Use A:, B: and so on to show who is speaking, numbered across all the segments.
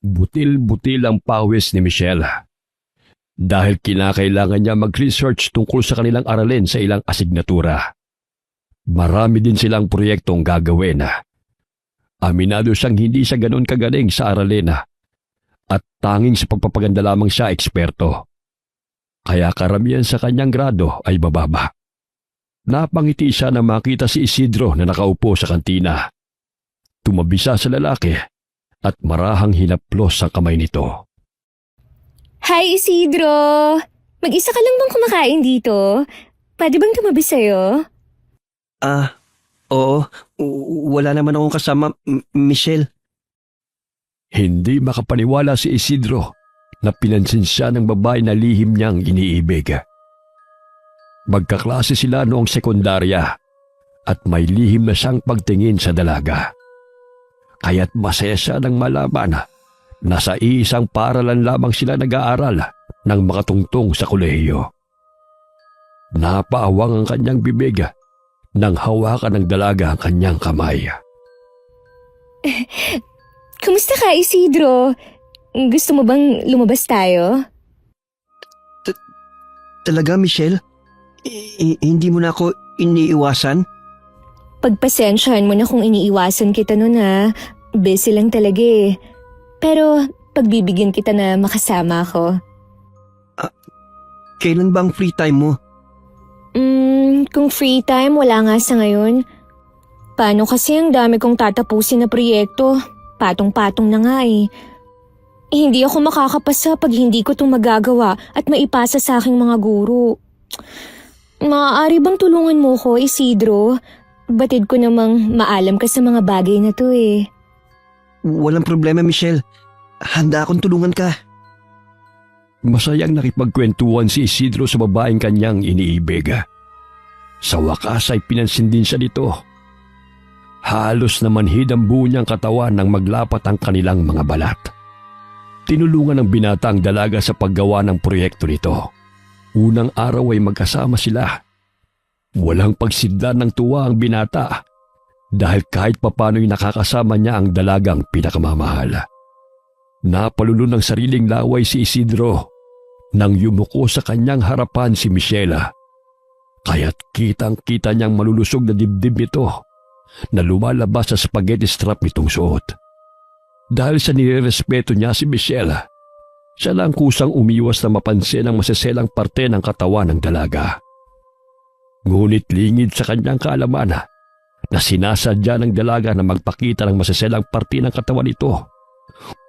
A: Butil-butil ang pawis ni Michelle. Dahil kinakailangan niya mag-research tungkol sa kanilang aralin sa ilang asignatura. Marami din silang proyektong gagawin. Aminado siyang hindi siya ganoon kagaling sa aralin at tanging sa pagpapaganda lamang siya eksperto. Kaya karamihan sa kanyang grado ay bababa. Napangiti siya na makita si Isidro na nakaupo sa kantina. Tumabi siya sa lalaki at marahang hinaplos ang kamay nito.
B: Hi Isidro! Mag-isa ka lang bang kumakain dito? Pwede bang tumabi sa'yo?
C: Oo. Wala naman akong kasama, Michelle.
A: Hindi makapaniwala si Isidro na pinansin siya ng babae na lihim niyang iniibig. Magkaklase sila noong sekundarya at may lihim na siyang pagtingin sa dalaga. Kaya't masaya siya nang malaman na sa isang paaralan lamang sila nag-aaral nang makatungtong sa kolehiyo. Napaawang ang kanyang bibig nang hawakan ng dalaga ang kanyang kamay.
B: Kumusta ka Isidro? Gusto mo bang lumabas tayo?
C: Talaga, Michelle? Hindi mo na ako iniiwasan?
B: Pagpasensyahan mo na kung iniiwasan kita nun ha. Busy lang talaga eh. Pero pagbibigyan kita na makasama ako.
C: Kailan ba ang free time mo?
B: Kung free time, wala nga sa ngayon. Paano kasi ang dami kong tatapusin na proyekto? Patong-patong na nga eh. Hindi ako makakapasa pag hindi ko itong magagawa at maipasa sa aking mga guro. Maaari bang tulungan mo ko, Isidro? Batid ko namang maalam ka sa mga bagay na to eh.
C: Walang problema, Michelle. Handa akong tulungan ka.
A: Masayang nakipagkwentuhan si Isidro sa babaeng kanyang iniibig. Sa wakas ay pinansin din siya dito. Halos na manhid ang buo niyang katawan nang maglapat ang kanilang mga balat. Tinulungan ng binata ang dalaga sa paggawa ng proyekto nito. Unang araw ay magkasama sila. Walang pagsidlan ng tuwa ang binata dahil kahit papano'y nakakasama niya ang dalagang pinakamamahal. Napalulo ng sariling laway si Isidro nang yumuko sa kanyang harapan si Michelle. Kaya't kitang-kita niyang malulusog na dibdib nito na lumalabas sa spaghetti strap nitong suot. Dahil sa nirerespeto niya si Michelle, siya lang kusang umiwas na mapansin ang maseselang parte ng katawan ng dalaga. Ngunit lingid sa kanyang kaalaman na sinasadya ng dalaga na magpakita ng maseselang parte ng katawan nito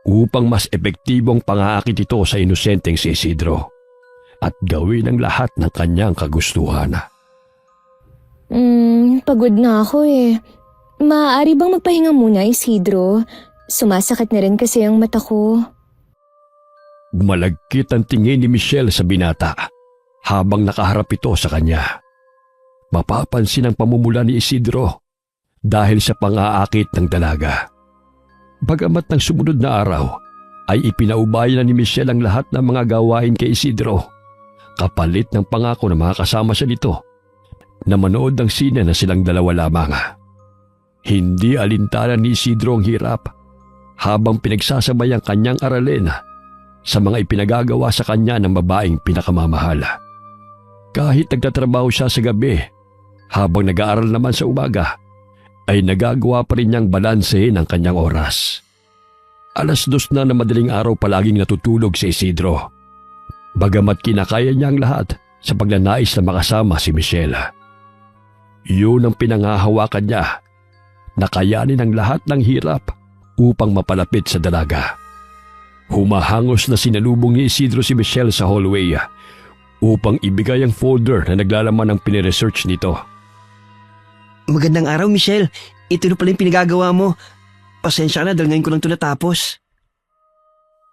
A: upang mas epektibong pangaakit ito sa inosenteng si Isidro at gawin ang lahat ng kanyang kagustuhan.
B: Pagod na ako eh. Maaari bang magpahinga muna, Isidro? Sumasakit na rin kasi ang mata ko.
A: Malagkit ang tingin ni Michelle sa binata habang nakaharap ito sa kanya. Mapapansin ang pamumula ni Isidro dahil sa pang-aakit ng dalaga. Bagamat ng sumunod na araw ay ipinaubaya na ni Michelle ang lahat ng mga gawain kay Isidro, kapalit ng pangako na makakasama siya nito na manood ng sine na silang dalawa lamang. Hindi alintana ni Isidro ang hirap habang pinagsasabay ang kanyang aralin sa mga ipinagagawa sa kanya ng babaeng pinakamamahal. Kahit nagtatrabaho siya sa gabi, habang nag-aaral naman sa umaga, ay nagagawa pa rin niyang balansehin ang kanyang oras. 2:00 na madaling araw palaging natutulog si Isidro. Bagamat kinakaya niya ang lahat sa pagnanais na makasama si Michelle. Yun ang pinangahawakan niya, nakayanin ang lahat ng hirap upang mapalapit sa dalaga. Humahangos na sinalubong ni Isidro si Michelle sa hallway upang ibigay ang folder na naglalaman ng piniresearch nito.
C: Magandang araw, Michelle. Ito na pala yung pinagagawa mo. Pasensya ka na dahil ngayon ko lang ito natapos.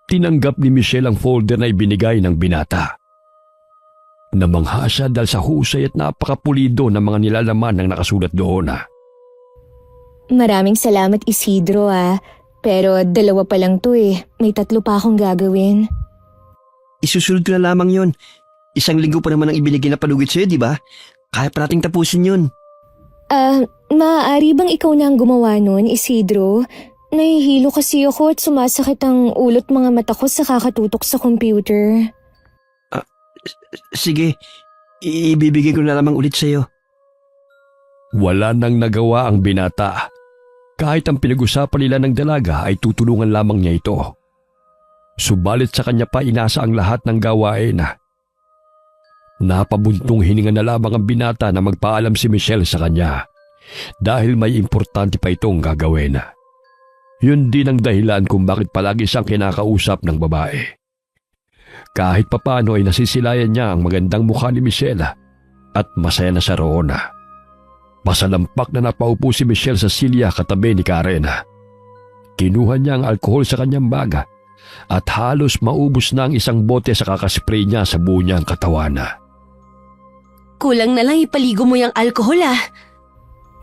A: Tinanggap ni Michelle ang folder na ibinigay ng binata. Namangha siya dahil sa husay at napakapulido ng mga nilalaman ng nakasulat doon.
B: Maraming salamat Isidro pero 2 pa lang to eh. May 3 pa akong gagawin.
C: Isusunod ko na lamang yon. 1 linggo pa naman ang ibinigay na palugit sa'yo, di ba? Kaya pa nating tapusin yun.
B: Maaari bang ikaw na ang gumawa nun, Isidro? Nahihilo kasi ako at sumasakit ang ulot mga mata ko sa kakatutok sa computer.
C: Sige, ibibigay ko na lamang ulit sa'yo.
A: Wala nang nagawa ang binata. Kahit ang pinag-usapan nila ng dalaga ay tutulungan lamang niya ito. Subalit sa kanya pa inasa ang lahat ng gawain. Napabuntong hininga na lamang ang binata na magpaalam si Michelle sa kanya dahil may importante pa itong gagawin. Yun din ang dahilan kung bakit palagi siyang kinakausap ng babae. Kahit papano ay nasisilayan niya ang magandang mukha ni Michelle at masaya na siya roon. Masalampak na napaupo si Michelle sa silya katabi ni Karen. Kinuha niya ang alkohol sa kanyang baga at halos maubos na ang isang bote sa kakaspray niya sa buo niyang katawan.
D: Kulang na lang ipaligo mo yung alkohol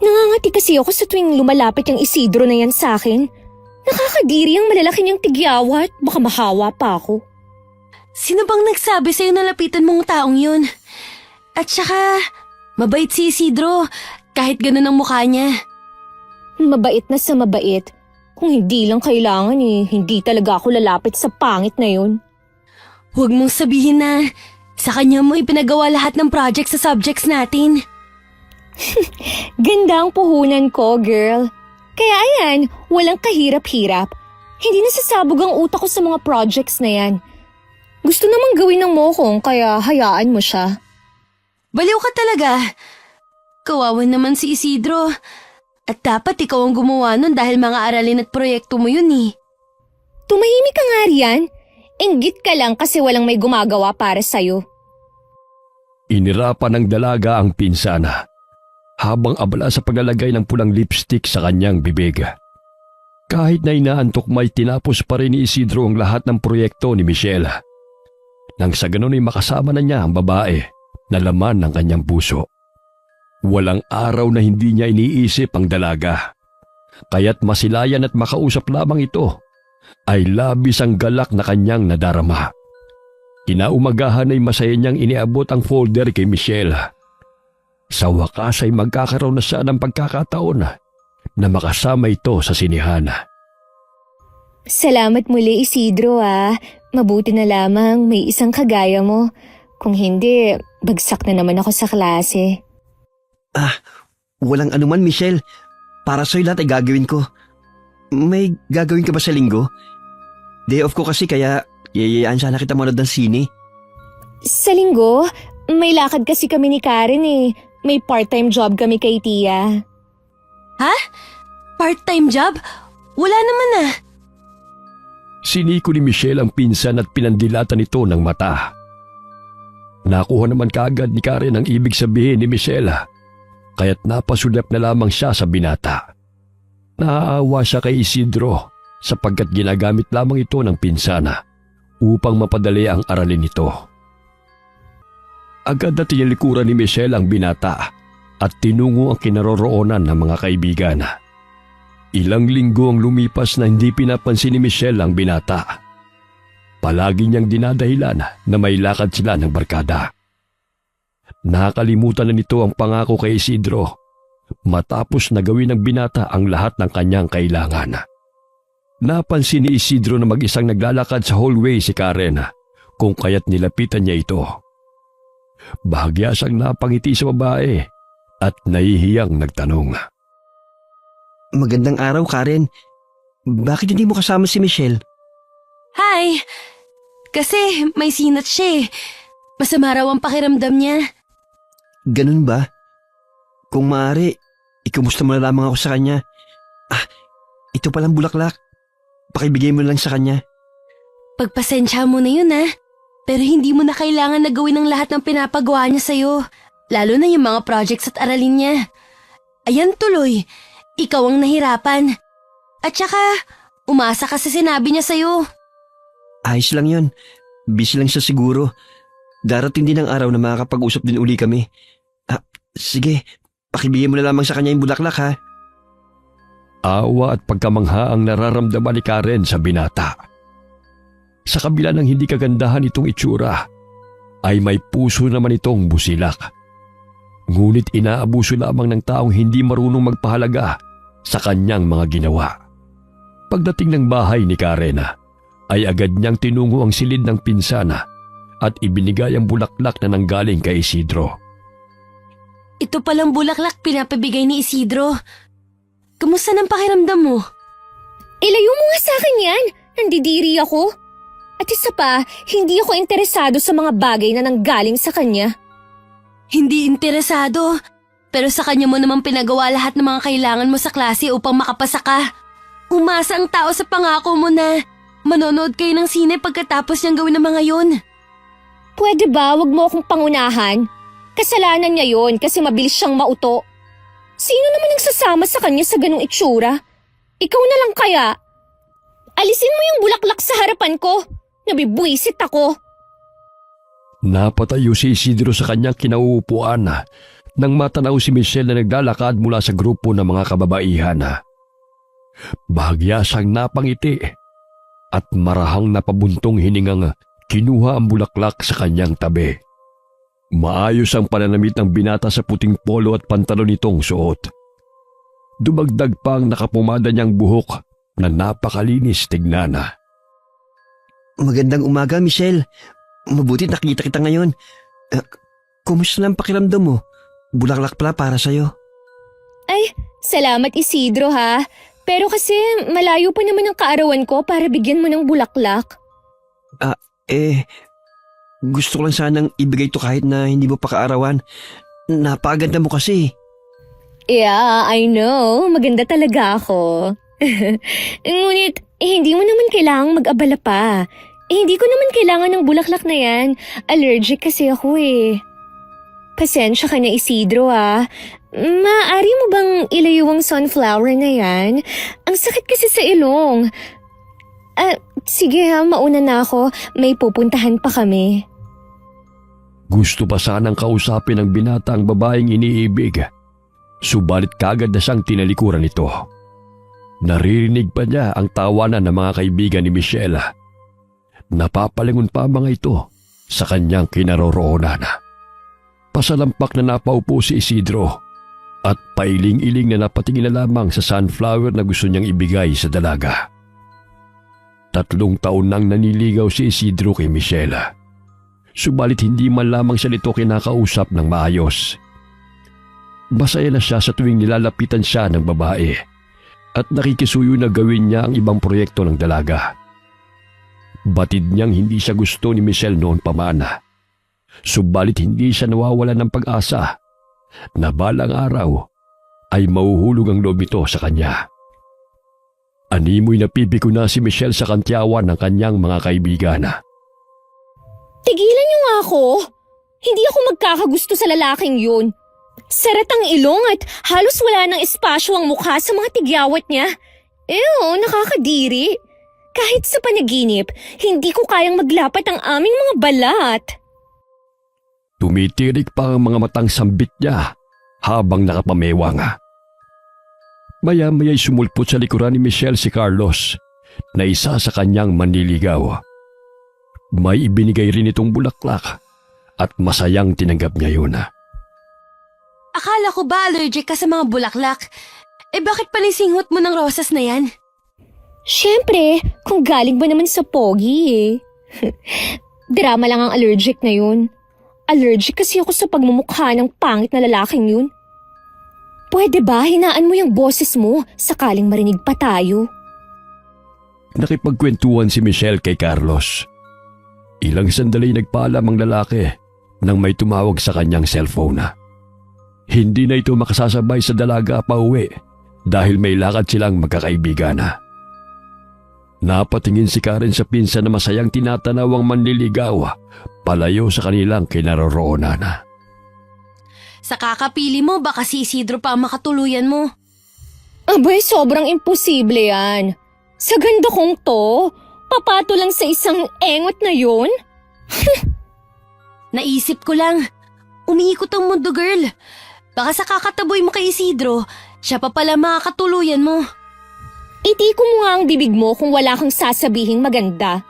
B: Nangangati kasi ako sa tuwing lumalapit yung Isidro na yan sa akin. Nakakadiri ang malalaki niyang tigyawat. Baka mahawa pa ako.
D: Sino bang nagsabi sa'yo na lapitan mong taong yun? At saka, mabait si Isidro kahit ganun ang mukha niya.
B: Mabait na sa mabait. Kung hindi lang kailangan hindi talaga ako lalapit sa pangit na yun.
D: Huwag mong sabihin na sa kanya mo ipinagawa lahat ng project sa subjects natin.
B: Ganda ang puhunan ko, girl. Kaya ayan, walang kahirap-hirap. Hindi nasasabog ang utak ko sa mga projects na yan. Gusto namang gawin ng mokong kaya hayaan mo siya.
D: Baliw ka talaga. Kawawan naman si Isidro. At dapat ikaw ang gumawa nun dahil mga aralin at proyekto mo yun
B: Tumahimik ka nga riyan. Inggit ka lang kasi walang may gumagawa para sa'yo.
A: Inirapan ng dalaga ang pinsana habang abala sa paglalagay ng pulang lipstick sa kanyang bibig. Kahit na inaantok may tinapos pa rin ni Isidro ang lahat ng proyekto ni Michelle. Nang sa ganun ay makasama na niya ang babae na laman ng kanyang puso. Walang araw na hindi niya iniisip ang dalaga. Kaya't masilayan at makausap lamang ito ay labis ang galak na kanyang nadarama. Kinaumagahan ay masaya niyang iniabot ang folder kay Michelle. Sa wakas ay magkakaroon na siya ng pagkakataon na makasama ito sa sinihan.
B: Salamat muli, Isidro Mabuti na lamang may isang kagaya mo. Kung hindi, bagsak na naman ako sa klase.
C: Walang anuman, Michelle. Para sa'yo lahat ay gagawin ko. May gagawin ka ba sa linggo? Day off ko kasi kaya yayayaan sana kita manood ng sine.
B: Sa linggo, may lakad kasi kami ni Karen May part-time job kami kay Tia.
D: Ha? Part-time job? Wala naman
A: Siniko ni Michelle ang pinsan at pinandilatan ito ng mata. Nakuha naman kaagad ni Karen ang ibig sabihin ni Michelle, kaya't napasulyap na lamang siya sa binata. Naaawa siya kay Isidro sapagkat ginagamit lamang ito ng pinsana upang mapadali ang aralin nito. Agad na tinilikuran ni Michelle ang binata at tinungo ang kinaroroonan ng mga kaibigan. Ilang linggo ang lumipas na hindi pinapansin ni Michelle ang binata. Palagi niyang dinadahilan na may lakad sila ng barkada. Nakalimutan na nito ang pangako kay Isidro matapos na gawin ng binata ang lahat ng kanyang kailangan. Napansin ni Isidro na mag-isang naglalakad sa hallway si Karen kung kaya't nilapitan niya ito. Bahagya siyang napangiti sa babae at nahihiyang nagtanong.
C: Magandang araw, Karen. Bakit hindi mo kasama si Michelle?
D: Hi! Kasi may sinat siya Masama raw ang pakiramdam niya.
C: Ganun ba? Kung maaari, ikumusta mo na lamang ako sa kanya. Ito palang bulaklak. Pakibigay mo lang sa kanya.
D: Pagpasensya mo na yun Pero hindi mo na kailangan na gawin ang lahat ng pinapagawa niya sa'yo. Lalo na yung mga projects at aralin niya. Ayan tuloy, ikaw ang nahirapan. At saka, umasa ka sa sinabi niya sa'yo.
C: Ayos lang yun. Busy lang siya siguro. Darating din ang araw na makakapag-usap din uli kami. Sige, pakibigay mo na lamang sa kanya yung bulaklak ha.
A: Awa at pagkamangha ang nararamdaman ni Karen sa binata. Sa kabila ng hindi kagandahan itong itsura, ay may puso naman itong busilak. Ngunit inaabuso lamang ng taong hindi marunong magpahalaga sa kanyang mga ginawa. Pagdating ng bahay ni Karen, ay agad niyang tinungo ang silid ng pinsana at ibinigay ang bulaklak na nanggaling kay Isidro.
D: Ito palang bulaklak pinapabigay ni Isidro. Kamusta ng pakiramdam mo?
B: Ilayo mo nga sa akin yan. Nandidiri ako. At isa pa, hindi ako interesado sa mga bagay na nanggaling sa kanya.
D: Hindi interesado. Pero sa kanya mo naman pinagawa lahat ng mga kailangan mo sa klase upang makapasa ka. Umasa ang tao sa pangako mo na manonood kayo ng sine pagkatapos niyang gawin ang mga yun.
B: Pwede ba wag mo akong pangunahan? Kasalanan niya yon kasi mabilis siyang mauto. Sino naman ang sasama sa kanya sa ganung itsura? Ikaw na lang kaya? Alisin mo yung bulaklak sa harapan ko. Nabibwisit ako.
A: Napatayo si Isidro sa kanyang kinauupuan nang matanaw si Michelle na naglalakad mula sa grupo ng mga kababaihan. Bahagya siyang napangiti at marahang napabuntong hiningang kinuha ang bulaklak sa kanyang tabi. Maayos ang pananamit ng binata sa puting polo at pantalon nitong suot. Dumagdag pa ang nakapumada niyang buhok na napakalinis tignan.
C: Magandang umaga, Michelle. Mabuti nakita kita ngayon. Kumusta lang pakiramdam mo? Bulaklak pala para sa'yo.
B: Ay, salamat Isidro ha. Pero kasi malayo pa naman ang kaarawan ko para bigyan mo ng bulaklak.
C: Gusto ko lang sanang ibigay to kahit na hindi mo pa kaarawan. Napakaganda mo kasi.
B: Yeah, I know. Maganda talaga ako. Ngunit, hindi mo naman kailangang mag-abala pa. Hindi ko naman kailangan ng bulaklak na yan. Allergic kasi ako eh. Pasensya ka na Isidro ah. Maaari mo bang ilayo ang sunflower na yan? Ang sakit kasi sa ilong. Sige ha, mauna na ako. May pupuntahan pa kami.
A: Gusto pa sanang kausapin ng binata ang babaeng iniibig. Subalit kagad na siyang tinalikuran nito. Naririnig pa niya ang tawanan ng mga kaibigan ni Michelle. Napapalingon pa ang mga ito sa kanyang kinaroroonan. Pasalampak na napaupo si Isidro at pailing-iling na napatingin na lamang sa sunflower na gusto niyang ibigay sa dalaga. 3 taon nang naniligaw si Isidro kay Michelle. Subalit hindi man lamang siya nito kinakausap ng maayos. Masaya na siya sa tuwing nilalapitan siya ng babae at nakikisuyo na gawin niya ang ibang proyekto ng dalaga. Batid niyang hindi siya gusto ni Michelle noon pa man. Subalit hindi siya nawawala ng pag-asa na balang araw ay mauhulog ang loob nito sa kanya. Animoy napipiko na si Michelle sa kantyawan ng kanyang mga kaibigan.
B: Tigilan niyo nga ako. Hindi ako magkakagusto sa lalaking yun. Sarat ang ilong at halos wala ng espasyo ang mukha sa mga tigyawat niya. Ew, nakakadiri. Kahit sa panaginip, hindi ko kayang maglapat ang aming mga balat.
A: Tumitirik pa ang mga matang sambit niya habang nakapamewang. Maya-maya'y sumulpot sa likuran ni Michelle si Carlos na isa sa kanyang manliligaw. May ibinigay rin itong bulaklak at masayang tinanggap niya yun.
D: Akala ko ba allergic ka sa mga bulaklak? Bakit panisinghot mo ng rosas na yan?
B: Siyempre, kung galing ba naman sa pogi eh. Drama lang ang allergic na yun. Allergic kasi ako sa pagmumukha ng pangit na lalaking yun. Pwede ba hinaan mo yung boses mo sakaling marinig pa tayo?
A: Nakipagkwentuhan si Michelle kay Carlos. Ilang sandali nagpaalam ang lalaki nang may tumawag sa kanyang cellphone. Hindi na ito makasasabay sa dalaga pauwi dahil may lakad silang magkakaibigan. Napatingin si Karen sa pinsan na masayang tinatanaw ang manliligaw palayo sa kanilang kinaroroonan.
D: Sa kakapili mo, baka si Isidro pa ang makatuluyan mo.
B: Abay, sobrang imposible yan. Sa ganda kong to, papato lang sa isang engot na yun?
D: Naisip ko lang, umiikot ang mundo girl. Baka sa kakataboy mo kay Isidro, siya pa pala makakatuluyan mo.
B: Itiko mo nga ang bibig mo kung wala kang sasabihing maganda.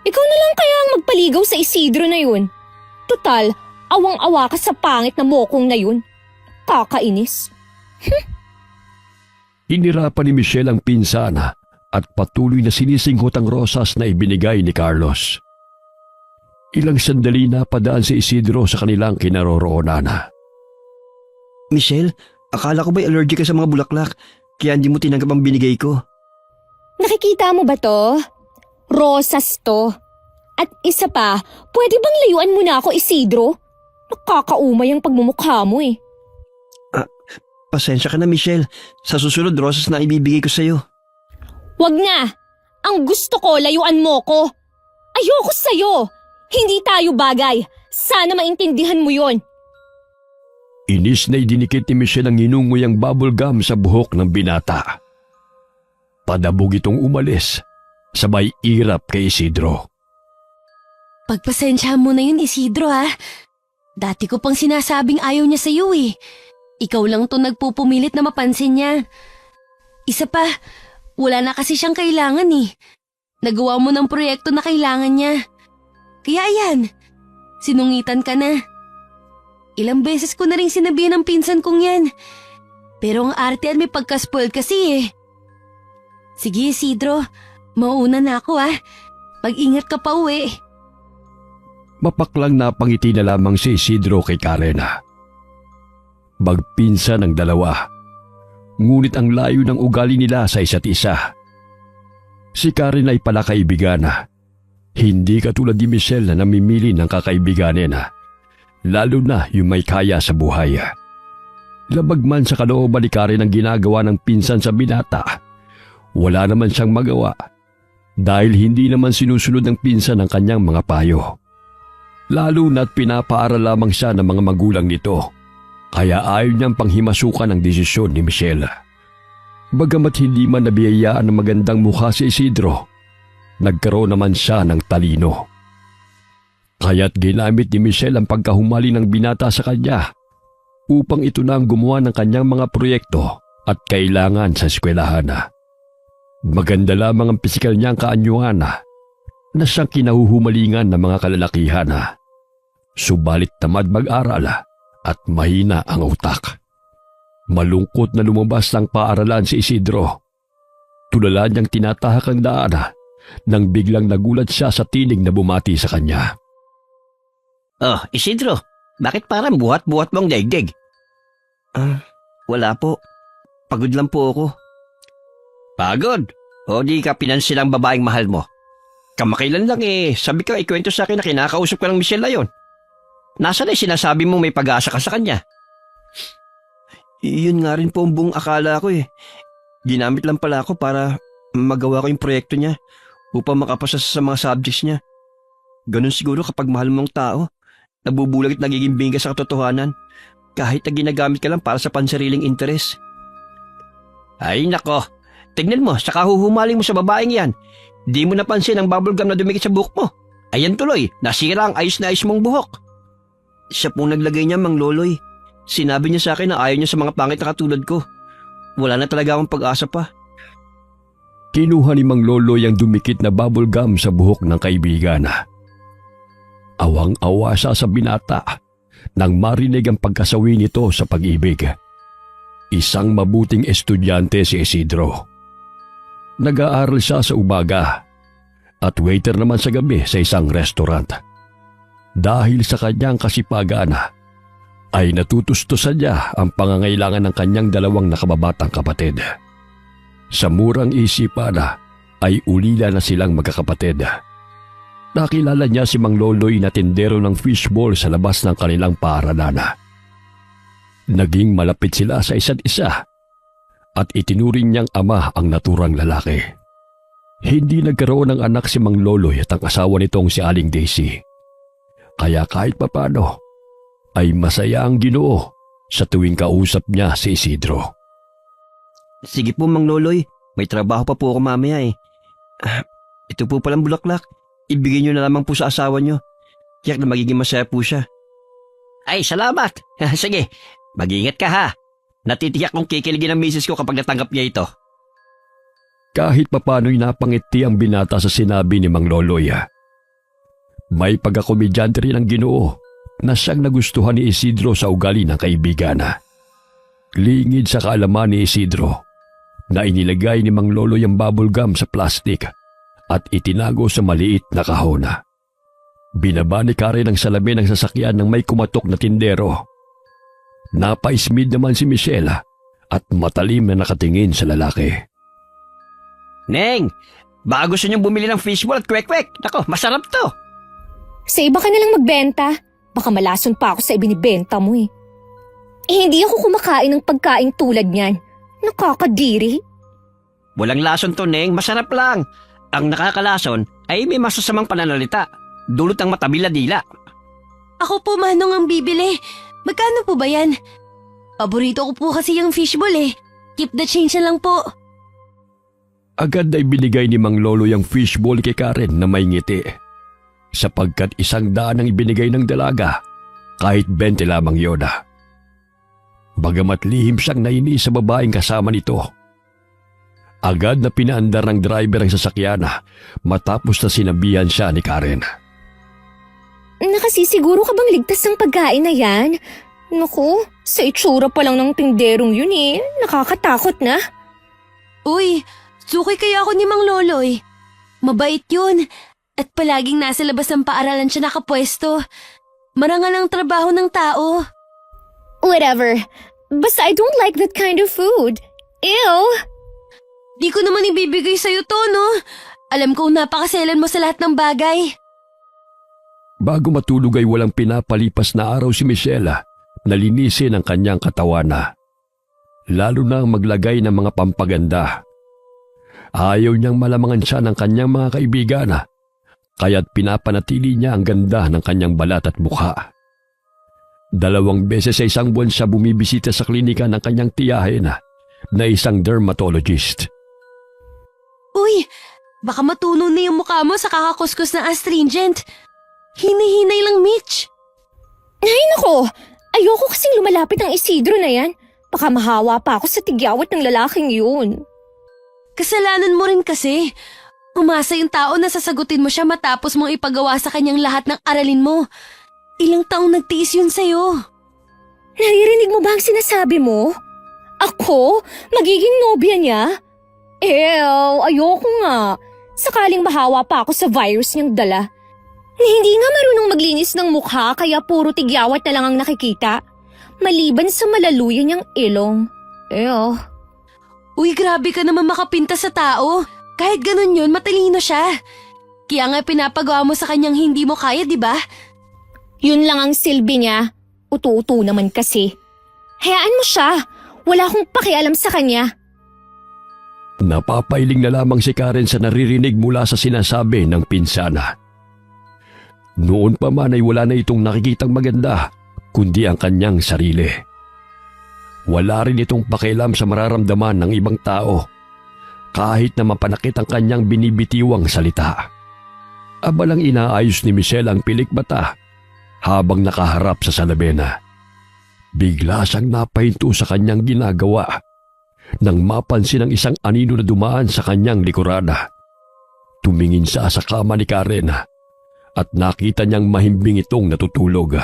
B: Ikaw na lang kaya ang magpaligaw sa Isidro na yun. Total, awang-awa ka sa pangit na mokong na yun. Kakainis.
A: Hinirapan ni Michelle ang pinsana at patuloy na sinisingkot ang rosas na ibinigay ni Carlos. Ilang sandali na padaan si Isidro sa kanilang kinaroroonan.
C: Michelle, akala ko ba'y allergic ka sa mga bulaklak, kaya hindi mo tinanggap ang binigay ko.
B: Nakikita mo ba to? Rosas to. At isa pa, pwede bang layuan mo na ako, Isidro? Nakakaumay ang pagmumukha mo eh.
C: Pasensya ka na, Michelle. Sa susunod, rosas na ibibigay ko sa'yo.
B: Wag na! Ang gusto ko, layuan mo ko. Ayoko sa'yo. Hindi tayo bagay. Sana maintindihan mo yon.
A: Inis na idinikit ni Michelle ang hinungoy ang bubble gum sa buhok ng binata. Padabog itong umalis, sabay irap kay Isidro.
D: Pagpasensya mo na yun, Isidro ha. Dati ko pang sinasabing ayaw niya sa'yo eh. Ikaw lang to nagpupumilit na mapansin niya. Isa pa, wala na kasi siyang kailangan eh. Nagawa mo ng proyekto na kailangan niya. Kaya ayan, sinungitan ka na. Ilang beses ko na rin sinabihan ng pinsan kong yan. Pero ang arte at may pagka-spoiled kasi eh. Sige Isidro, mauna na ako ah. Mag-ingat ka pa uwi.
A: Mapaklang napangiti na lamang si Isidro kay Karen. Magpinsan ang dalawa, ngunit ang layo ng ugali nila sa isa't isa. Si Karen ay pala kaibigan. Hindi katulad ni Michelle na namimili ng kakaibiganin, lalo na yung may kaya sa buhay. Labag man sa kalooban ni Karen ang ginagawa ng pinsan sa binata, wala naman siyang magawa dahil hindi naman sinusunod ng pinsan ang kanyang mga payo. Lalo na't pinapaaral lamang siya ng mga magulang nito, kaya ayaw niyang panghimasukan ang desisyon ni Michelle. Bagamat hindi man nabiyayaan ng magandang mukha si Isidro, nagkaroon naman siya ng talino. Kaya't ginamit ni Michelle ang pagkahumali ng binata sa kanya upang ito na ang gumawa ng kanyang mga proyekto at kailangan sa eskwelahan. Maganda lamang ang pisikal niyang kaanyuan na siyang kinahuhumalingan ng mga kalalakihan. Subalit tamad mag-aral at mahina ang utak. Malungkot na lumabas ng paaralan si Isidro. Tulala niyang tinatahak ang daan nang biglang nagulat siya sa tinig na bumati sa kanya.
C: Oh, Isidro, bakit parang buhat-buhat mong daigdig? Wala po. Pagod lang po ako. Pagod? O di ka pinansin ang babaeng mahal mo? Kamakailan lang sabi ka ikwento sa akin na kinakausap ka ng Michelle na yun. Nasaan ay sinasabi mo may pag-asa ka sa kanya? Yun nga rin po ang buong akala ko Ginamit lang pala ako para magawa ko yung proyekto niya upang makapasa sa mga subjects niya. Ganun siguro kapag mahal mong tao, nabubulag at nagiging bingga sa katotohanan kahit na ginagamit ka lang para sa pansariling interes. Ay nako, tignan mo, saka huhumaling mo sa babaeng yan. Di mo napansin ang bubblegum na dumikit sa buhok mo. Ayan tuloy, nasira ang ayos na ayos mong buhok. Siya pong naglagay niya, Mang Loloy. Sinabi niya sa akin na ayaw niya sa mga pangit na katulad ko. Wala na talaga akong pag-asa pa.
A: Kinuha ni Mang Loloy ang dumikit na bubblegum sa buhok ng kaibigan. Awang-awa siya sa binata nang marinig ang pagkasawi nito sa pag-ibig. Isang mabuting estudyante si Isidro. Nag-aaral siya sa umaga at waiter naman sa gabi sa isang restaurant. Dahil sa kanyang kasipagan, ay natutustusan niya ang pangangailangan ng kanyang dalawang nakababatang kapatid. Sa murang isipan ay ulila na silang magkakapatid. Nakilala niya si Mang Loloy na tindero ng fishball sa labas ng kanilang paaralan. Naging malapit sila sa isa't isa at itinuring niyang ama ang naturang lalaki. Hindi nagkaroon ng anak si Mang Loloy at ang asawa nitong si Aling Daisy. Kaya kahit papano ay masaya ang Ginoo sa tuwing kausap niya si Isidro.
C: Sige po, Mang Loloy. May trabaho pa po ako mamaya Ito po palang bulaklak. Ibigay niyo na lamang po sa asawa niyo. Tiyak na magiging masaya po siya. Ay, salamat. Sige, mag-ingat ka ha. Natitiyak kong kikiligin ang misis ko kapag natanggap niya ito.
A: Kahit papano'y napangiti ang binata sa sinabi ni Mang Loloy. May pagkakomedyante rin ang Ginoo na siyang nagustuhan ni Isidro sa ugali ng kaibigan. Lingid sa kaalaman ni Isidro, na inilagay ni Mang Loloy ang bubble gum sa plastik at itinago sa maliit na kahon. Binaba ni Karen ang salamin ng sasakyan ng may kumatok na tindero. Napaismid naman si Michelle at matalim na nakatingin sa lalaki.
C: Neng, baka gusto niyong bumili ng fishball at kwek-kwek. Nako, masarap to.
B: Sa iba ka na lang magbenta. Baka malason pa ako sa ibinibenta mo eh. Hindi ako kumakain ng pagkain tulad niyan. Nakakadiri.
C: Walang lason to, Neng. Masarap lang. Ang nakakalason ay may masasamang pananalita. Dulot ang matabila-dila.
D: Ako po, Manong, ang bibili. Magkano po ba yan? Paborito ko po kasi yung fishball eh. Keep the change na lang po.
A: Agad ay binigay ni Mang Loloy ang fishball kay Karen na may ngiti. Sapagkat 100 ang ibinigay ng dalaga, kahit 20 lamang yun. Bagamat lihim siyang nainis sa babaeng kasama nito. Agad na pinaandar ng driver ang sasakyan matapos na sinabihan siya ni Karen.
B: Nakasisiguro ka bang ligtas ang pagkain na yan? Naku, sa itsura pa lang ng tinderong yun eh. Nakakatakot na.
D: Uy, suki kaya ako ni Mang Loloy. Mabait yun. At palaging nasa labas ng paaralan siya nakapwesto. Marangal ang trabaho ng tao.
B: Whatever. Basta I don't like that kind of food. Ew!
D: Di ko naman ibibigay sa'yo to, no? Alam kong napakaselan mo sa lahat ng bagay.
A: Bago matulog ay walang pinapalipas na araw si Michelle na linisin ang kanyang katawan. Lalo na ang maglagay ng mga pampaganda. Ayaw niyang malamangan siya ng kanyang mga kaibigan, kaya't pinapanatili niya ang ganda ng kanyang balat at mukha. 2 beses sa isang buwan siya bumibisita sa klinika ng kanyang tiyahin na isang dermatologist.
D: Uy, baka matunaw na yung mukha mo sa kakakuskus ng astringent. Hinay-hinay lang, Mitch.
B: Ay nako, ayoko kasing lumalapit ang Isidro na yan. Baka mahawa pa ako sa tigyawat ng lalaking yun.
D: Kasalanan mo rin kasi. Umasa yung tao na sasagutin mo siya matapos mong ipagawa sa kanyang lahat ng aralin mo. Ilang taong nagtiis yun sa'yo.
B: Naririnig mo ba ang sinasabi mo? Ako? Magiging nobya niya? Ew, ayoko nga. Sakaling mahawa pa ako sa virus niyang dala. Hindi nga marunong maglinis ng mukha kaya puro tigyawat na lang ang nakikita. Maliban sa malaluyan niyang ilong. Ew.
D: Uy, grabe ka naman makapinta sa tao. Kahit ganun yun, matalino siya. Kaya nga pinapagawa mo sa kanyang hindi mo kaya, di ba?
B: Yun lang ang silbi niya. Utu-utu naman kasi. Hayaan mo siya. Wala akong pakialam sa kanya.
A: Napapailing na lamang si Karen sa naririnig mula sa sinasabi ng pinsana. Noon pa man ay wala na itong nakikitang maganda, kundi ang kanyang sarili. Wala rin itong pakialam sa mararamdaman ng ibang tao, kahit na mapanakit ang kanyang binibitiwang salita. Abalang inaayos ni Michelle ang pilik mata habang nakaharap sa salamena. Bigla siyang napahinto sa kanyang ginagawa nang mapansin ang isang anino na dumaan sa kanyang likurada. Tumingin siya sa kama ni Karen at nakita niyang mahimbing itong natutulog.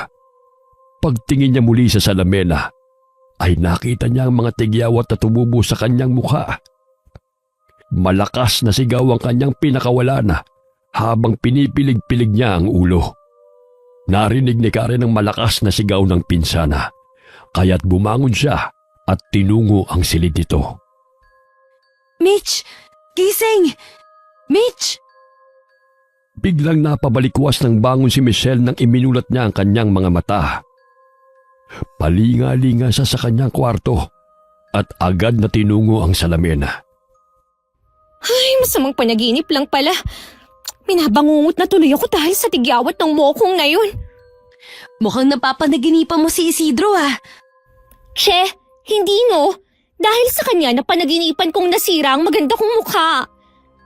A: Pagtingin niya muli sa salamena, ay nakita niya ang mga tigyawat na tumubo sa kanyang mukha. Malakas na sigaw ang kanyang pinakawalan habang pinipilig-pilig niya ang ulo. Narinig ni Karen ang malakas na sigaw ng pinsana, kaya't bumangon siya at tinungo ang silid nito.
D: Mitch! Gising! Mitch!
A: Biglang napabalikwas ng bangon si Michelle nang iminulat niya ang kanyang mga mata. Palinga-linga siya sa kanyang kwarto at agad na tinungo ang salamena.
B: Ay, masamang panaginip lang pala. Minabangungot na tuloy ako dahil sa tigyawat ng mokong na yun.
D: Mukhang napapanaginipan mo si Isidro
B: Che, hindi no. Dahil sa kanya na panaginipan kong nasira ang maganda kong mukha.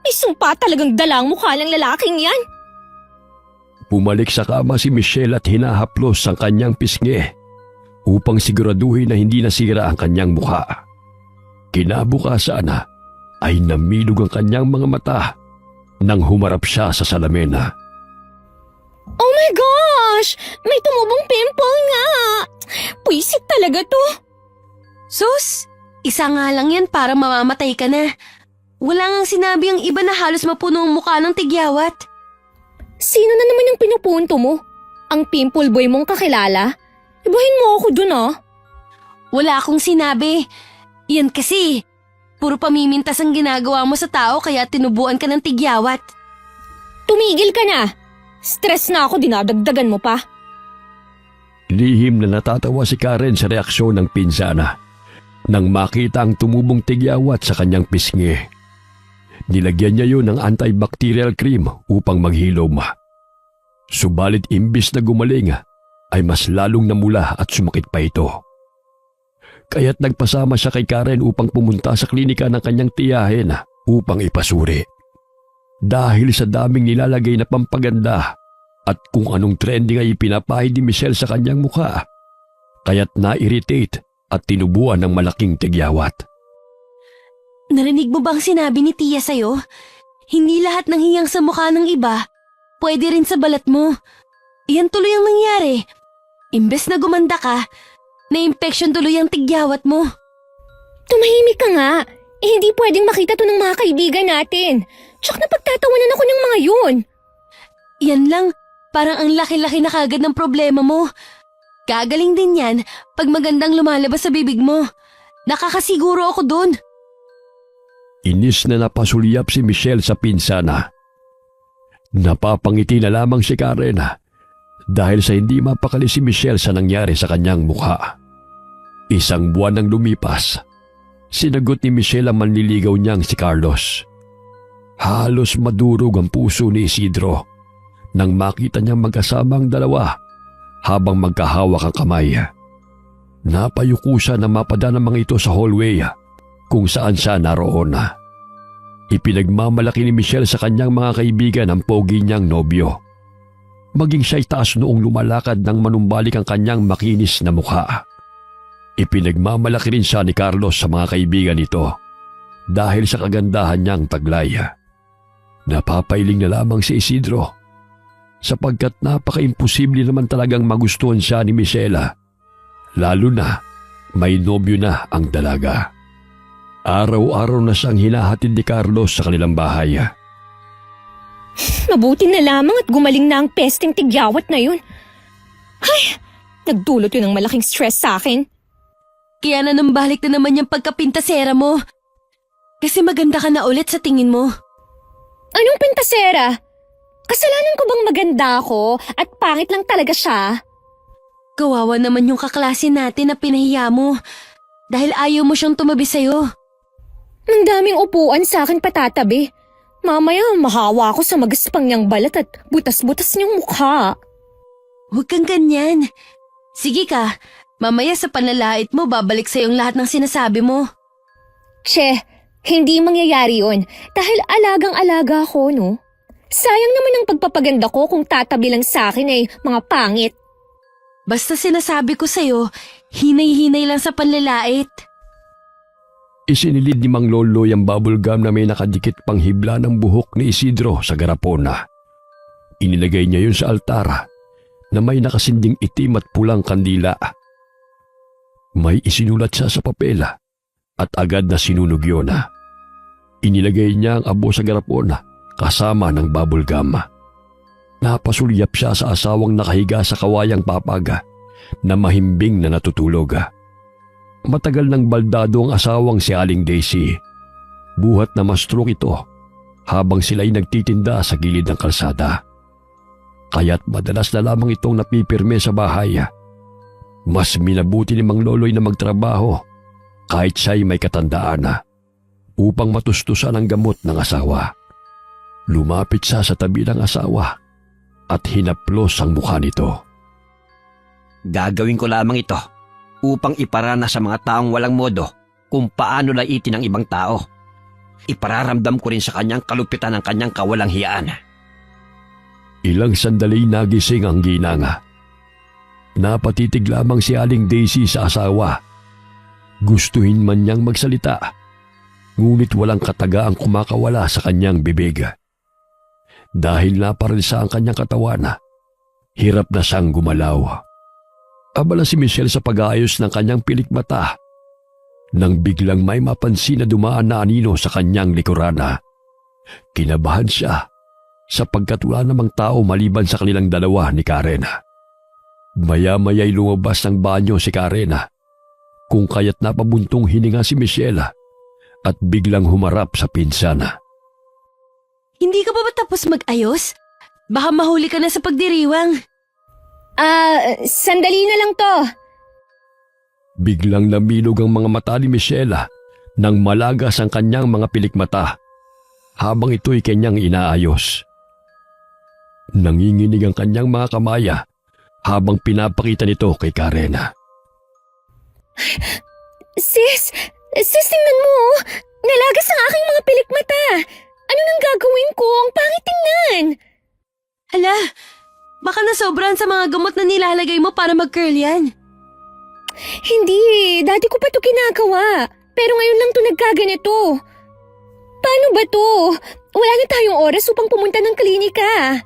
B: May sumpa talagang dalang mukha ng lalaking yan.
A: Bumalik sa kama si Michelle at hinahaplos ang kanyang pisngi upang siguraduhin na hindi nasira ang kanyang mukha. Kinabukasan ay namilog ang kanyang mga mata nang humarap siya sa salamena.
B: Oh my gosh! May tumubong pimple nga! Puisit talaga to.
D: Sus! Isa nga lang yan para mamamatay ka na. Wala ngang sinabi ang iba na halos mapuno ang mukha ng tigyawat.
B: Sino na naman yung pinupunto mo? Ang pimple boy mong kakilala? Ibahin mo ako dun ah.
D: Wala akong sinabi. Yan kasi, puro pamimintas ang ginagawa mo sa tao kaya tinubuan ka ng tigyawat.
B: Tumigil ka na. Stress na ako, dinadagdagan mo pa.
A: Lihim na natatawa si Karen sa reaksyon ng pinsana nang makita ang tumubong tigyawat sa kanyang pisngi. Nilagyan niya yun ng antibacterial cream upang maghilom. Subalit imbis na gumaling ay mas lalong namula at sumakit pa ito. Kaya't nagpasama siya kay Karen upang pumunta sa klinika ng kanyang tiyahin upang ipasuri. Dahil sa daming nilalagay na pampaganda at kung anong trending ay ipinapahid ni Michelle sa kanyang mukha, kaya't na-irritate at tinubuan ng malaking tigyawat.
D: Narinig mo bang sinabi ni Tia sa'yo? Hindi lahat ng hiyang sa mukha ng iba, pwede rin sa balat mo. Iyan tuloy ang nangyari. Imbes na gumanda ka, na-infection tuloy ang tigyawat mo.
B: Tumahimik ka nga. Hindi pwedeng makita to ng mga kaibigan natin. Tsak na pagtatawanan ako ng mga yun.
D: Yan lang, parang ang laki-laki na kagad ng problema mo. Gagaling din yan pag magandang lumalabas sa bibig mo. Nakakasiguro ako dun.
A: Inis na napasulyap si Michelle sa pinsana. Napapangiti na lamang si Karen dahil sa hindi mapakali si Michelle sa nangyari sa kanyang mukha. Isang buwan nang lumipas, sinagot ni Michelle ang manliligaw niyang si Carlos. Halos madurog ang puso ni Isidro nang makita niyang magkasama ang dalawa habang magkahawak ang kamay. Napayuko siya na mapadaan ang mga ito sa hallway kung saan siya naroon. Ipinagmamalaki ni Michelle sa kanyang mga kaibigan ang pogi niyang nobyo. Maging siya'y taas noong lumalakad nang manumbalik ang kanyang makinis na mukha. Ipinagmamalaki rin siya ni Carlos sa mga kaibigan nito dahil sa kagandahan niyang taglay. Napapailing na lamang si Isidro sapagkat napaka-imposible naman talagang magustuhan siya ni Michelle, lalo na may nobyo na ang dalaga. Araw-araw na siyang hinahatid ni Carlos sa kanilang bahay.
B: Mabuti na lamang at gumaling na ang pesting tigyawat na yun. Ay, nagdulot yun ng malaking stress sa akin.
D: Kaya nanambalik na naman yung pagkapintasera mo. Kasi maganda ka na ulit sa tingin mo.
B: Anong pintasera? Kasalanan ko bang maganda ako at pangit lang talaga siya?
D: Kawawa naman yung kaklase natin na pinahiya mo dahil ayaw mo siyang tumabi sa'yo.
B: Ang daming upuan sa akin patatabi. Mamaya mahawa ako sa magaspang niyang balat at butas-butas niyang mukha.
D: Huwag kang ganyan. Sige ka, mamaya sa panlalait mo babalik sa'yo ang lahat ng sinasabi mo.
B: Che, hindi mangyayari yun dahil alagang-alaga ako, no? Sayang naman ang pagpapaganda ko kung tatabi lang sa akin ay mga pangit.
D: Basta sinasabi ko sa'yo, hinay-hinay lang sa panlalait.
A: Isinilid ni Mang Loloy ang bubble gum na may nakadikit pang hibla ng buhok ni Isidro sa garapona. Inilagay niya yun sa altara na may nakasinding itim at pulang kandila. May isinulat siya sa papel at agad na sinunog yun. Inilagay niya ang abo sa garapona kasama ng bubble gum. Napasulyap siya sa asawang nakahiga sa kawayang papaga na mahimbing na natutulog. Matagal nang baldado ang asawang si Aling Daisy. Buhat na ma-stroke ito habang sila'y nagtitinda sa gilid ng kalsada. Kaya't madalas na lamang itong napipirme sa bahay. Mas minabuti ni Mang Loloy na magtrabaho kahit siya'y may katandaan upang matustusan ang gamot ng asawa. Lumapit siya sa tabi ng asawa at hinaplos ang mukha nito.
C: Gagawin ko lamang ito upang iparana sa mga taong walang modo kung paano laitin ang ibang tao. Ipararamdam ko rin sa kanyang kalupitan ang kanyang kawalang hiyaan.
A: Ilang sandali nagising ang ginanga. Napatitig lamang si Aling Daisy sa asawa. Gustuhin man niyang magsalita, ngunit walang kataga ang kumakawala sa kanyang bibig. Dahil naparalisa ang kanyang katawan, hirap na siyang gumalaw. Abala si Michelle sa pag-aayos ng kanyang pilikmata Nang biglang may mapansin na dumaan na anino sa kanyang likurana, kinabahan siya sapagkat wala namang tao maliban sa kanilang dalawa ni Karen. Maya-maya'y lumabas ng banyo si Karen, kung kaya't napabuntong hininga si Michelle at biglang humarap sa pinsana.
D: Hindi ka pa ba tapos mag-ayos? Baka mahuli ka na sa pagdiriwang.
B: Sandali na lang to.
A: Biglang namilog ang mga mata ni Michelle nang malagas ang kanyang mga pilikmata habang ito'y kanyang inaayos. Nanginginig ang kanyang mga kamaya habang pinapakita nito kay Karen.
B: Sis, tingnan mo. Nalagas ang aking mga pilikmata. Ano nang gagawin ko? Ang pangit tingnan.
D: Hala, baka nasobran sa mga gamot na nilalagay mo para mag-curl yan.
B: Hindi, dati ko pa to ginagawa. Pero ngayon lang to nagkaganito. Paano ba to? Wala na tayong oras upang pumunta ng klinika.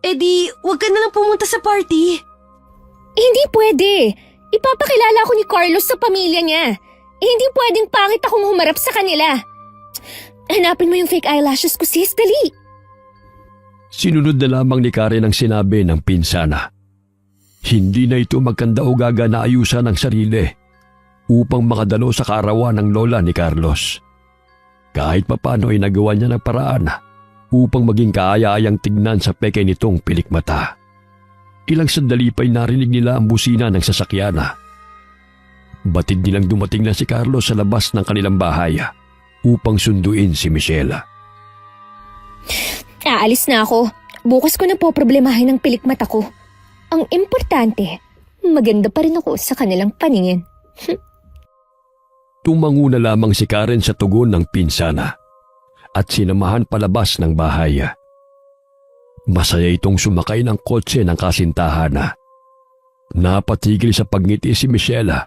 D: Eh di, huwag ka na lang pumunta sa party.
B: Hindi pwede. Ipapakilala ako ni Carlos sa pamilya niya. Hindi pwedeng pangit akong humarap sa kanila. Hanapin mo yung fake eyelashes ko, sis. Dali.
A: Sinunod na lamang ni Karen ang sinabi ng pinsana. Hindi na ito magkanda-ugaga na ayusan ang sarili upang makadalo sa kaarawan ng lola ni Carlos. Kahit papano ay nagawa niya ng paraan upang maging kaaya-ayang tignan sa peke nitong pilikmata. Ilang sandali pa'y narinig nila ang busina ng sasakyan. Batid nilang dumating na si Carlos sa labas ng kanilang bahay upang sunduin si Michelle.
B: Aalis na ako. Bukas ko na po problemahin ang pilikmata ko. Ang importante, maganda pa rin ako sa kanilang paningin.
A: Tumango na lamang si Karen sa tugon ng pinsana at sinamahan palabas ng bahay. Masaya itong sumakay ng kotse ng kasintahan. Napatigil sa pagngiti si Michelle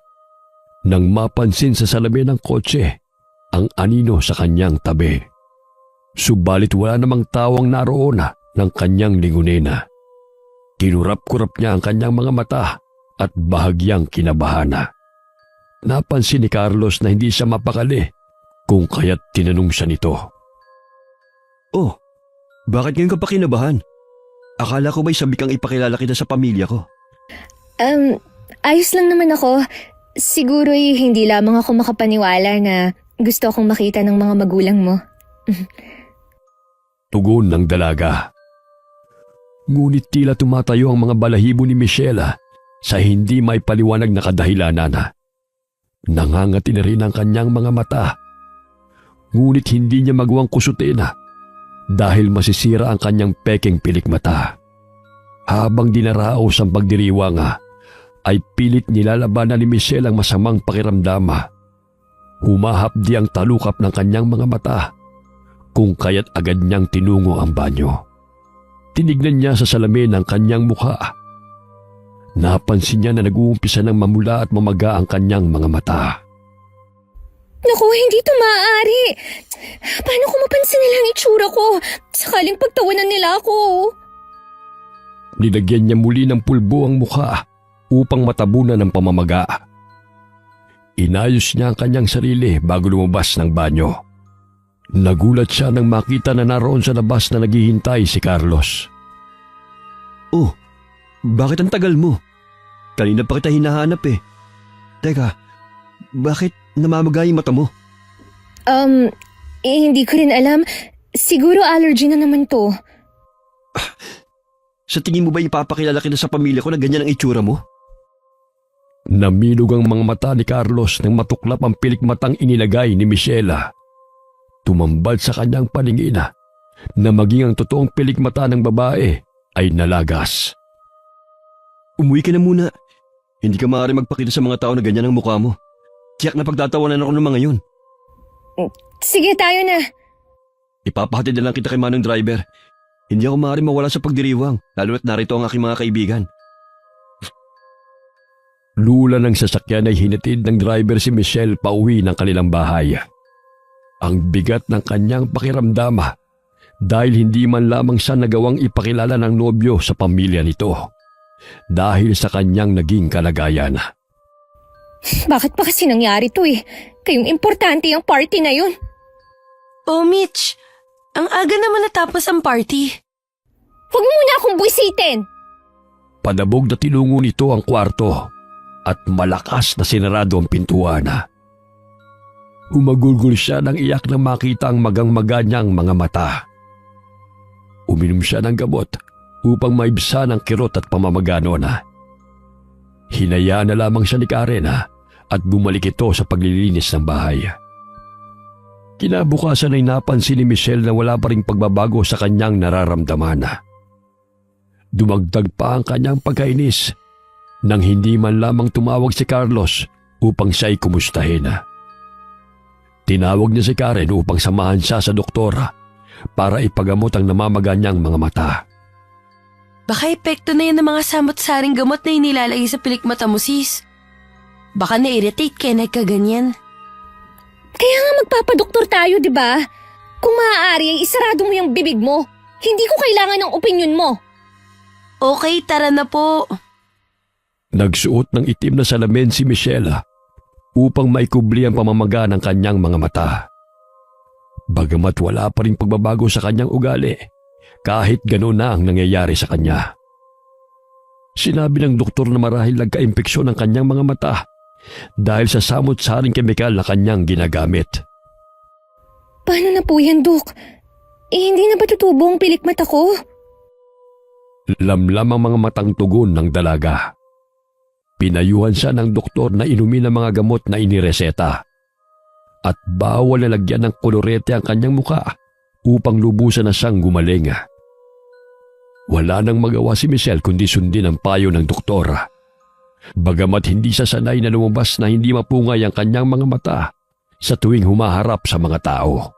A: nang mapansin sa salamin ng kotse ang anino sa kanyang tabi. Subalit wala namang tawang naroon ng kanyang lingunina. Kinurap-kurap niya ang kanyang mga mata at bahagyang kinabahan. Napansin ni Carlos na hindi siya mapakali kung kaya't tinanong siya nito.
C: Oh, bakit ngayon ka pa kinabahan? Akala ko ba'y sabi kang ipakilala kita sa pamilya ko?
B: Ayos lang naman ako. Siguro'y hindi lamang ako makapaniwala na gusto akong makita ng mga magulang mo.
A: Tugon ng dalaga. Ngunit tila tumatayo ang mga balahibo ni Michelle sa hindi may paliwanag na kadahilanan. Nangangati na rin ang kanyang mga mata. Ngunit hindi niya magawang kusutin dahil masisira ang kanyang peking pilikmata. Habang dinaraos ang pagdiriwang ay pilit nilalabanan ni Michelle ang masamang pakiramdam. Humahapdi ang talukap ng kanyang mga mata kung kaya't agad niyang tinungo ang banyo. Tinignan niya sa salamin ang kanyang mukha. Napansin niya na nag-uumpisa ng mamula at mamaga ang kanyang mga mata.
B: Naku, hindi ito maaari. Paano kung mapansin nila ang itsura ko? Sakaling pagtawanan nila ako.
A: Nilagyan niya muli ng pulbo ang mukha upang matabunan ng pamamaga. Inayos niya ang kanyang sarili bago lumabas ng banyo. Nagulat siya nang makita na naroon sa labas na naghihintay si Carlos.
C: Oh, bakit ang tagal mo? Kanina pa kita hinahanap eh. Teka, bakit namamaga yung mata mo?
B: Hindi ko rin alam. Siguro allergy na naman to.
C: Sa tingin mo ba ipapakilala kita sa pamilya ko na ganyan ang itsura mo?
A: Namilog ang mga mata ni Carlos nang matuklap ang pilikmatang inilagay ni Michelle. Tumambad sa kanyang paningin na maging ang totoong pilikmata ng babae ay nalagas.
C: Umuwi ka na muna. Hindi ka maaari magpakita sa mga tao na ganyan ang mukha mo. Tiyak na pagtatawanan ako ng mga yun.
B: Sige, tayo na.
C: Ipapahatid na lang kita kay Manong Driver. Hindi ako maaari mawala sa pagdiriwang, lalo na't narito ang aking mga kaibigan.
A: Lula ng sasakyan ay hinatid ng driver si Michelle pauwi ng kanilang bahay. Ang bigat ng kanyang pakiramdam dahil hindi man lamang siya nagawang ipakilala ng nobyo sa pamilya nito dahil sa kanyang naging kalagayan.
B: Bakit pa kasi nangyari to eh? Kayong importante ang party na yun.
D: Oh, Mitch. Ang aga naman natapos ang party.
B: Huwag mo na akong buwisitin!
A: Padabog na tinungo nito ang kwarto at malakas na sinarado ang pintuan. Humagulgol siya ng iyak nang makita ang magang-maga niyang mga mata. Uminom siya ng gamot upang maibsan ang kirot at pamamagano na. Hinayaan na lamang siya ni Karen at bumalik ito sa paglilinis ng bahay. Kinabukasan ay napansin ni Michelle na wala pa ring pagbabago sa kanyang nararamdaman. Dumagdag pa ang kanyang pagkainis nang hindi man lamang tumawag si Carlos upang siya'y kumustahin. Tinawag niya si Karen upang samahan siya sa doktora para ipagamot ang namamaga niyang mga mata.
D: Baka epekto na yan ng mga samot-saring gamot na inilalagay sa pilikmata mo, sis. Baka na-irritate kaya nagkaganyan.
B: Kaya nga magpapadoktor tayo, di ba? Kung maaari ay isarado mo yung bibig mo. Hindi ko kailangan ng opinyon mo.
D: Okay, tara na po.
A: Nagsuot ng itim na salamin si Michelle upang maikubli ang pamamaga ng kanyang mga mata. Bagamat wala pa rin pagbabago sa kanyang ugali, kahit gano'n na ang nangyayari sa kanya. Sinabi ng doktor na marahil nagka-impeksyon ang kanyang mga mata dahil sa samot-saring kemikal na kanyang ginagamit.
B: Paano na po yan, Dok? Hindi na ba tutubo ang pilikmata ko?
A: Lamlam ang mga matang tugon ng dalaga. Pinayuhan siya ng doktor na inumin ang mga gamot na inireseta at bawal na lagyan ng kolorete ang kanyang muka upang lubusan na siyang gumaling. Wala nang magawa si Michelle kundi sundin ang payo ng doktor. Bagamat hindi siya sanay na lumabas na hindi mapungay ang kanyang mga mata sa tuwing humaharap sa mga tao.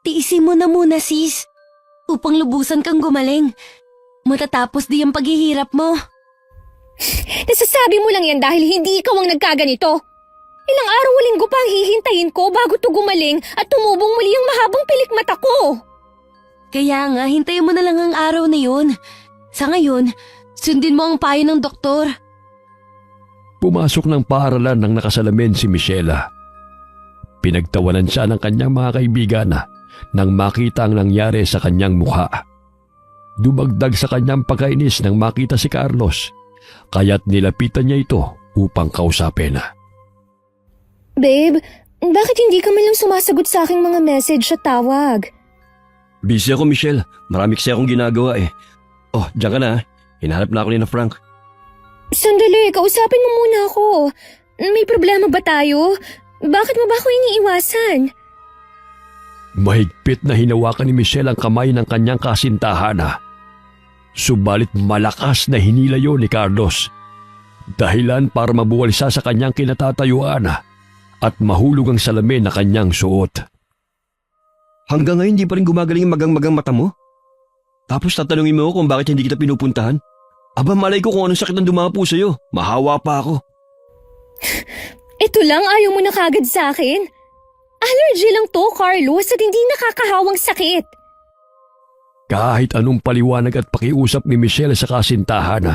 D: Tiisin mo na muna, sis. Upang lubusan kang gumaling. Matatapos di ang paghihirap mo.
B: Nasasabi mo lang yan dahil hindi ikaw ang nagkaganito. Ilang araw o linggo pa ang hihintayin ko bago to gumaling at tumubong muli ang mahabang pilikmata ko.
D: Kaya nga, hintayin mo na lang ang araw na yun. Sa ngayon, sundin mo ang payo ng doktor.
A: Pumasok ng paaralan ng nakasalamin si Michelle. Pinagtawanan siya ng kanyang mga kaibigan nang makita ang nangyari sa kanyang mukha. Dumagdag sa kanyang pagkainis nang makita si Carlos, kaya't nilapitan niya ito upang kausapin.
B: Babe, bakit hindi ka man lang sumasagot sa aking mga message at tawag?
C: Busy ako, Michelle. Marami kasi akong ginagawa eh. Oh, diyan ka na. Hinahanap na ako ni na Frank.
B: Sandali, kausapin mo muna ako. May problema ba tayo? Bakit mo ba ako iniiwasan?
A: Mahigpit na hinawakan ni Michelle ang kamay ng kanyang kasintahan. Subalit malakas na hinilayo ni Carlos. Dahilan para mabuwal siya sa kanyang kinatatayuan at mahulog ang salamin na kanyang suot.
C: Hanggang ngayon di pa rin gumagaling ang magang-magang mata mo? Tapos tatanungin mo ako kung bakit hindi kita pinupuntahan? Aba, malay ko kung anong sakit ang dumapo sa'yo. Mahawa pa ako.
B: Ito lang, ayaw mo na kagad sa akin? Allergy lang to, Carlos, at hindi nakakahawang sakit.
A: Kahit anong paliwanag at pakiusap ni Michelle sa kasintahan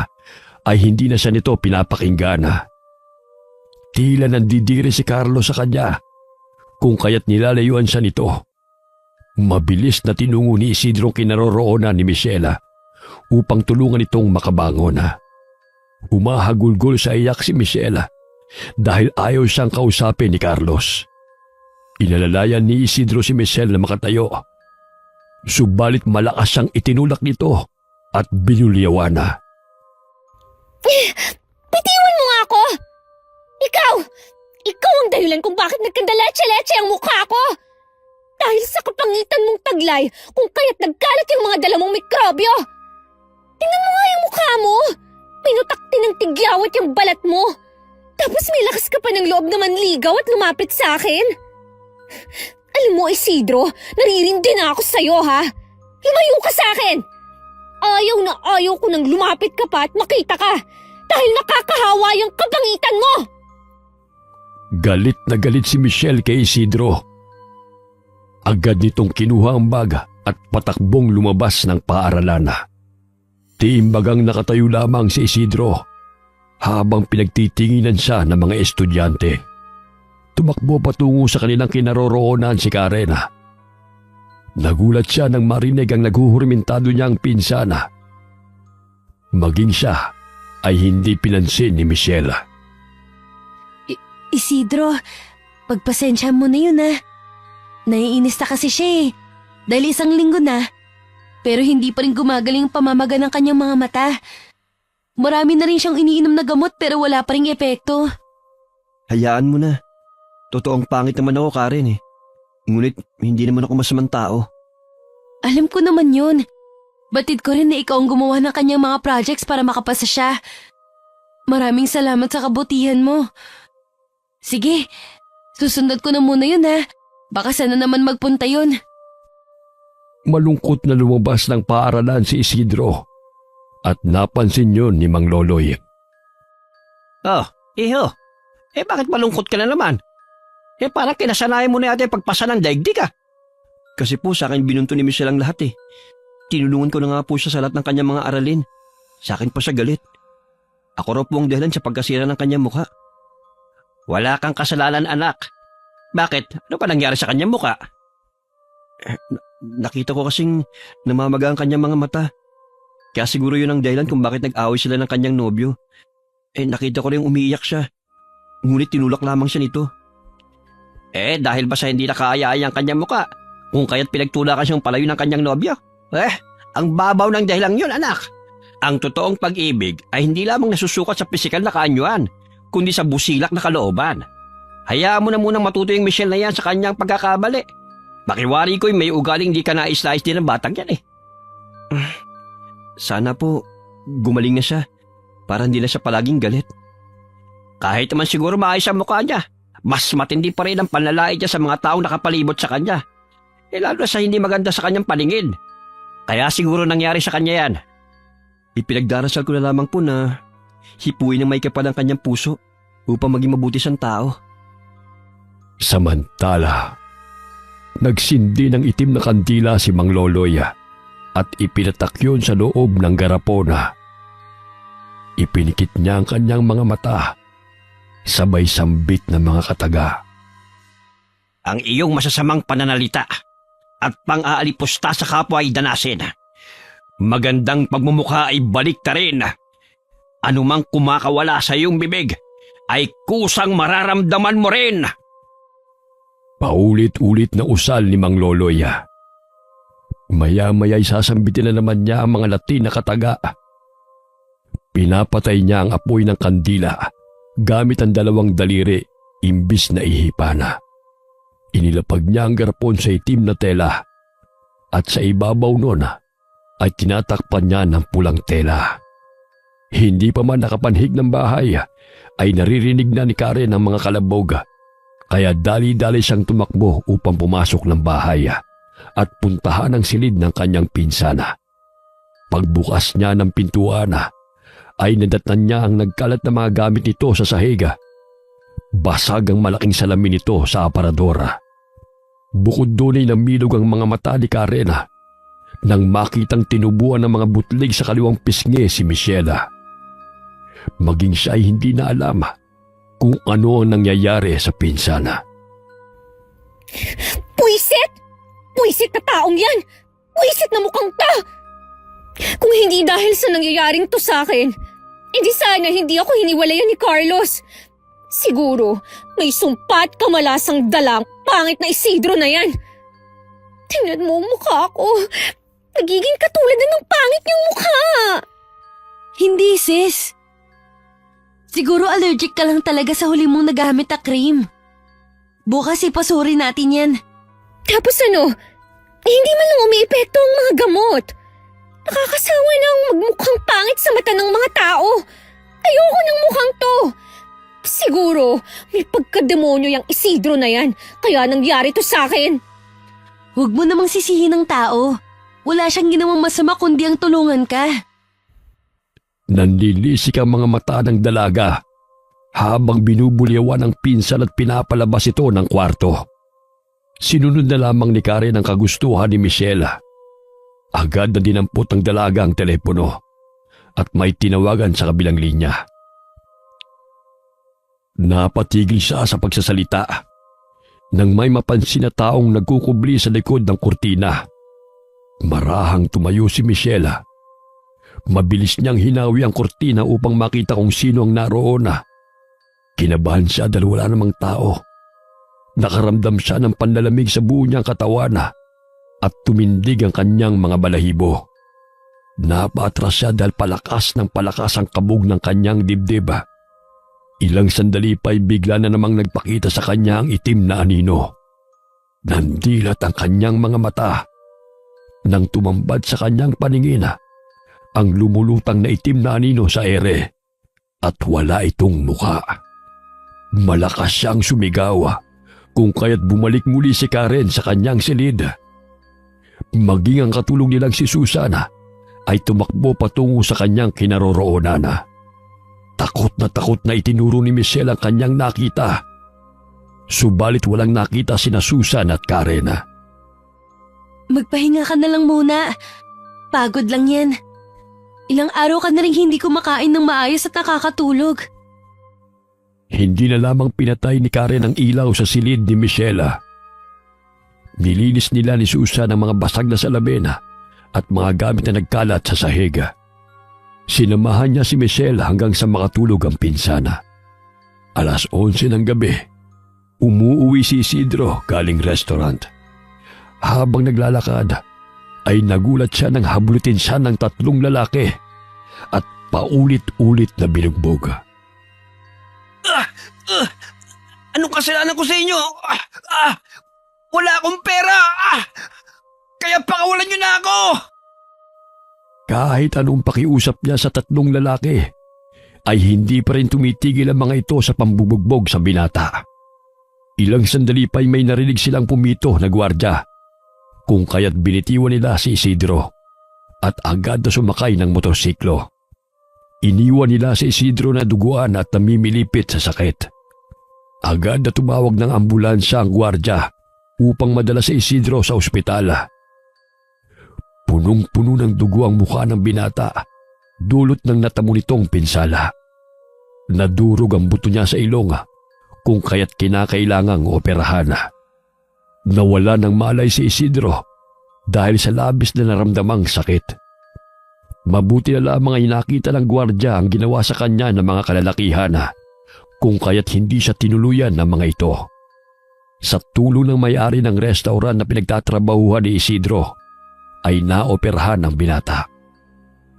A: ay hindi na siya nito pinapakinggan. Tila nandidiri si Carlos sa kanya kung kaya't nilalayuan siya nito. Mabilis na tinungo ni Isidro ang kinaroroonan ni Michelle upang tulungan itong makabangon. Humahagulgol sa iyak si Michelle dahil ayaw siyang kausapin ni Carlos. Inalalayan ni Isidro si Michelle na makatayo. Subalit malakas siyang itinulak nito at binulyawan.
B: Bitiwan mo nga ako! Ikaw ang dahilan kung bakit nagkandaleche-leche ang mukha ko! Dahil sa kapangitan mong taglay kung kaya't nagkalat yung mga dala mong mikrobyo! Tingnan mo nga yung mukha mo! Pinutakti ng tigyawat yung balat mo! Tapos may lakas ka pa ng loob na manligaw at lumapit sa akin! Alam mo, Isidro, naririndi na ako sa'yo, ha? Lumayo ka sa akin! Ayaw na ayaw ko nang lumapit ka pa at makita ka dahil nakakahawa yung kapangitan mo!
A: Galit na galit si Michelle kay Isidro. Agad nitong kinuha ang bag at patakbong lumabas ng paaralan. Tiimbagang nakatayo lamang si Isidro habang pinagtitinginan siya ng mga estudyante. Tumakbo patungo sa kanilang kinaroroonan si Karen. Nagulat siya nang marinig ang naghuhurmentado niyang pinsana. Maging siya ay hindi pinansin ni Michelle.
D: Isidro, pagpasensya mo na yun Naiinis na kasi siya Dahil 1 linggo na. Pero hindi pa rin gumagaling ang pamamaga ng kanyang mga mata. Marami na rin siyang iniinom na gamot pero wala pa ring epekto.
C: Hayaan mo na. Totoong pangit naman ako, Karen Ngunit hindi naman ako masamang tao.
D: Alam ko naman yun. Batid ko rin na ikaw ang gumawa ng kanyang mga projects para makapasa siya. Maraming salamat sa kabutihan mo. Sige, susunod ko na muna yun Baka sana naman magpunta yun.
A: Malungkot na lumabas ng paaralan si Isidro at napansin yun ni Mang Loloy.
C: Oh, iho. Bakit malungkot ka na naman? Parang kinasanayan mo na yata yung pagpasa ng daigdig Kasi po sa akin binunto ni Michelle ang lahat Tinulungan ko na nga po siya sa lahat ng kanyang mga aralin. Sa akin pa siya galit. Ako raw po ang dahilan sa pagkasira ng kanyang mukha. Wala kang kasalanan, anak. Bakit? Ano pa nangyari sa kanyang mukha? Nakita ko kasing namamaga ang kanyang mga mata. Kaya siguro yun ang dahilan kung bakit nag-away sila ng kanyang nobyo. Nakita ko rin umiiyak siya. Ngunit tinulak lamang siya nito. Dahil ba sa hindi nakaaya-aya ang kanyang mukha? Kung kaya't pinagtulakan siyang palayo ng kanyang nobyo? Ang babaw ng dahilan yun, anak. Ang totoong pag-ibig ay hindi lamang nasusukat sa pisikal na kaanyuan, kundi sa busilak na kalooban. Hayaan mo na munang matuto yung Michelle na yan sa kanyang pagkakamali. Makiwari ko'y may ugaling di ka nais-nais din ng batang yan Sana po gumaling na siya para hindi na siya palaging galit. Kahit naman siguro maayos ang mukha niya, mas matindi pa rin ang panlalait niya sa mga taong nakapalibot sa kanya. Lalo na sa hindi maganda sa kanyang paningin. Kaya siguro nangyari sa kanya yan. Ipinagdarasal ko na lamang po na hipuin ng may kapal ang kanyang puso upang maging mabuti siyang tao.
A: Samantala, nagsindi ng itim na kandila si Mang Loloy at ipinatak yun sa loob ng garapona. Ipinikit niya ang kanyang mga mata, sabay sambit ng mga kataga.
C: Ang iyong masasamang pananalita at pang-aalipusta sa kapwa ay danasin. Magandang pagmumukha ay balik ta rin. Anumang kumakawala sa iyong bibig ay kusang mararamdaman mo rin.
A: Paulit-ulit na usal ni Mang Loloy. Maya-maya'y sasambitin na naman niya ang mga Latin na kataga. Pinapatay niya ang apoy ng kandila gamit ang 2 daliri imbis na ihipana. Inilapag niya ang garapon sa itim na tela at sa ibabaw nun ay tinatakpan niya ng pulang tela. Hindi pa man nakapanhig ng bahay ay naririnig na ni Karen ang mga kalabog. Kaya dali-dali siyang tumakbo upang pumasok ng bahay at puntahan ang silid ng kanyang pinsana. Pagbukas niya ng pintuan ay nadatnan niya ang nagkalat na mga gamit nito sa sahig. Basag ang malaking salamin nito sa aparador. Bukod doon ay namilog ang mga mata ni Karen nang makitang tinubuan ng mga butlig sa kaliwang pisngi si Michelle. Maging siya ay hindi na alam kung ano ang nangyayari sa pinsana.
B: Puisit! Puisit na taong yan! Puisit na mukhang ta! Kung hindi dahil sa nangyayaring to sa akin, hindi sana hindi ako hiniwalayan ni Carlos. Siguro, may sumpat kamalasang dalang pangit na Isidro na yan. Tingnan mo ang mukha ko. Nagiging katulad na ng pangit niyang mukha.
D: Hindi, sis. Siguro allergic ka lang talaga sa huli mong nagamit na cream. Bukas ipasuri natin yan.
B: Tapos ano? Hindi man lang umiepekto ang mga gamot. Nakakasawa na ang magmukhang pangit sa mata ng mga tao. Ayoko ng mukhang to. Siguro, may pagkademonyo yung Isidro na yan, kaya nangyari to sa akin.
D: Huwag mo namang sisihin ng tao. Wala siyang ginawang masama kundi ang tulungan ka.
A: Nanlilisik ang mga mata ng dalaga habang binubulyawan ang pinsan at pinapalabas ito ng kwarto. Sinunod na lamang ni Karen ang kagustuhan ni Michelle. Agad na dinampot ng dalaga ang telepono at may tinawagan sa kabilang linya. Napatigil siya sa pagsasalita nang may mapansin na taong nagkukubli sa likod ng kurtina. Marahang tumayo si Michelle. Mabilis niyang hinawi ang kurtina upang makita kung sino ang naroon. Kinabahan siya dahil wala namang tao. Nakaramdam siya ng panlalamig sa buo niyang katawan at tumindig ang kanyang mga balahibo. Napaatras siya dahil palakas ng palakas ang kabog ng kanyang dibdib. Ilang sandali pa'y bigla na namang nagpakita sa kanya ang itim na anino. Nandilat ang kanyang mga mata. Nang tumambad sa kanyang paningin, ang lumulutang na itim na anino sa ere at wala itong muka. Malakas siyang sumigaw kung kaya't bumalik muli si Karen sa kanyang silid. Maging ang katulong nilang si Susana ay tumakbo patungo sa kanyang kinaroroonan. Takot na itinuro ni Michelle ang kanyang nakita. Subalit walang nakita sina Susan at Karen.
D: Magpahinga ka na lang muna. Pagod lang yan. Ilang araw ka na rin hindi kumakain ng maayos at nakakatulog.
A: Hindi na lamang pinatay ni Karen ang ilaw sa silid ni Michelle. Nilinis nila ni Susan ang mga basag na salamin at mga gamit na nagkalat sa sahig. Sinamahan niya si Michelle hanggang sa makatulog ang pinsana. 11:00 ng gabi, umuuwi si Isidro galing restaurant. Habang naglalakad, ay nagulat siya nang hablutin siya ng 3 lalaki at paulit-ulit na binugbog.
C: Anong kasalanan ko sa inyo? Wala akong pera! Kaya pakawalan niyo na ako!
A: Kahit anong pakiusap niya sa 3 lalaki, ay hindi pa rin tumitigil ang mga ito sa pambubugbog sa binata. Ilang sandali pa'y may narinig silang pumito na gwardya, kung kaya't binitiwan nila si Isidro at agad na sumakay ng motorsiklo. Iniwan nila si Isidro na duguan at namimilipit sa sakit. Agad na tumawag ng ambulansya ang gwardya upang madala si Isidro sa ospital. Punong-puno ng dugo ang mukha ng binata, dulot ng natamo nitong pinsala. Nadurog ang buto niya sa ilong, kung kaya't kinakailangang operahan. Nawala ng malay si Isidro dahil sa labis na naramdamang sakit. Mabuti na lamang ay nakita ng gwardya ang ginawa sa kanya ng mga kalalakihan, kung kaya't hindi siya tinuluyan ng mga ito. Sa tulong ng may-ari ng restaurant na pinagtatrabahuhan ni Isidro, ay naoperahan ng binata.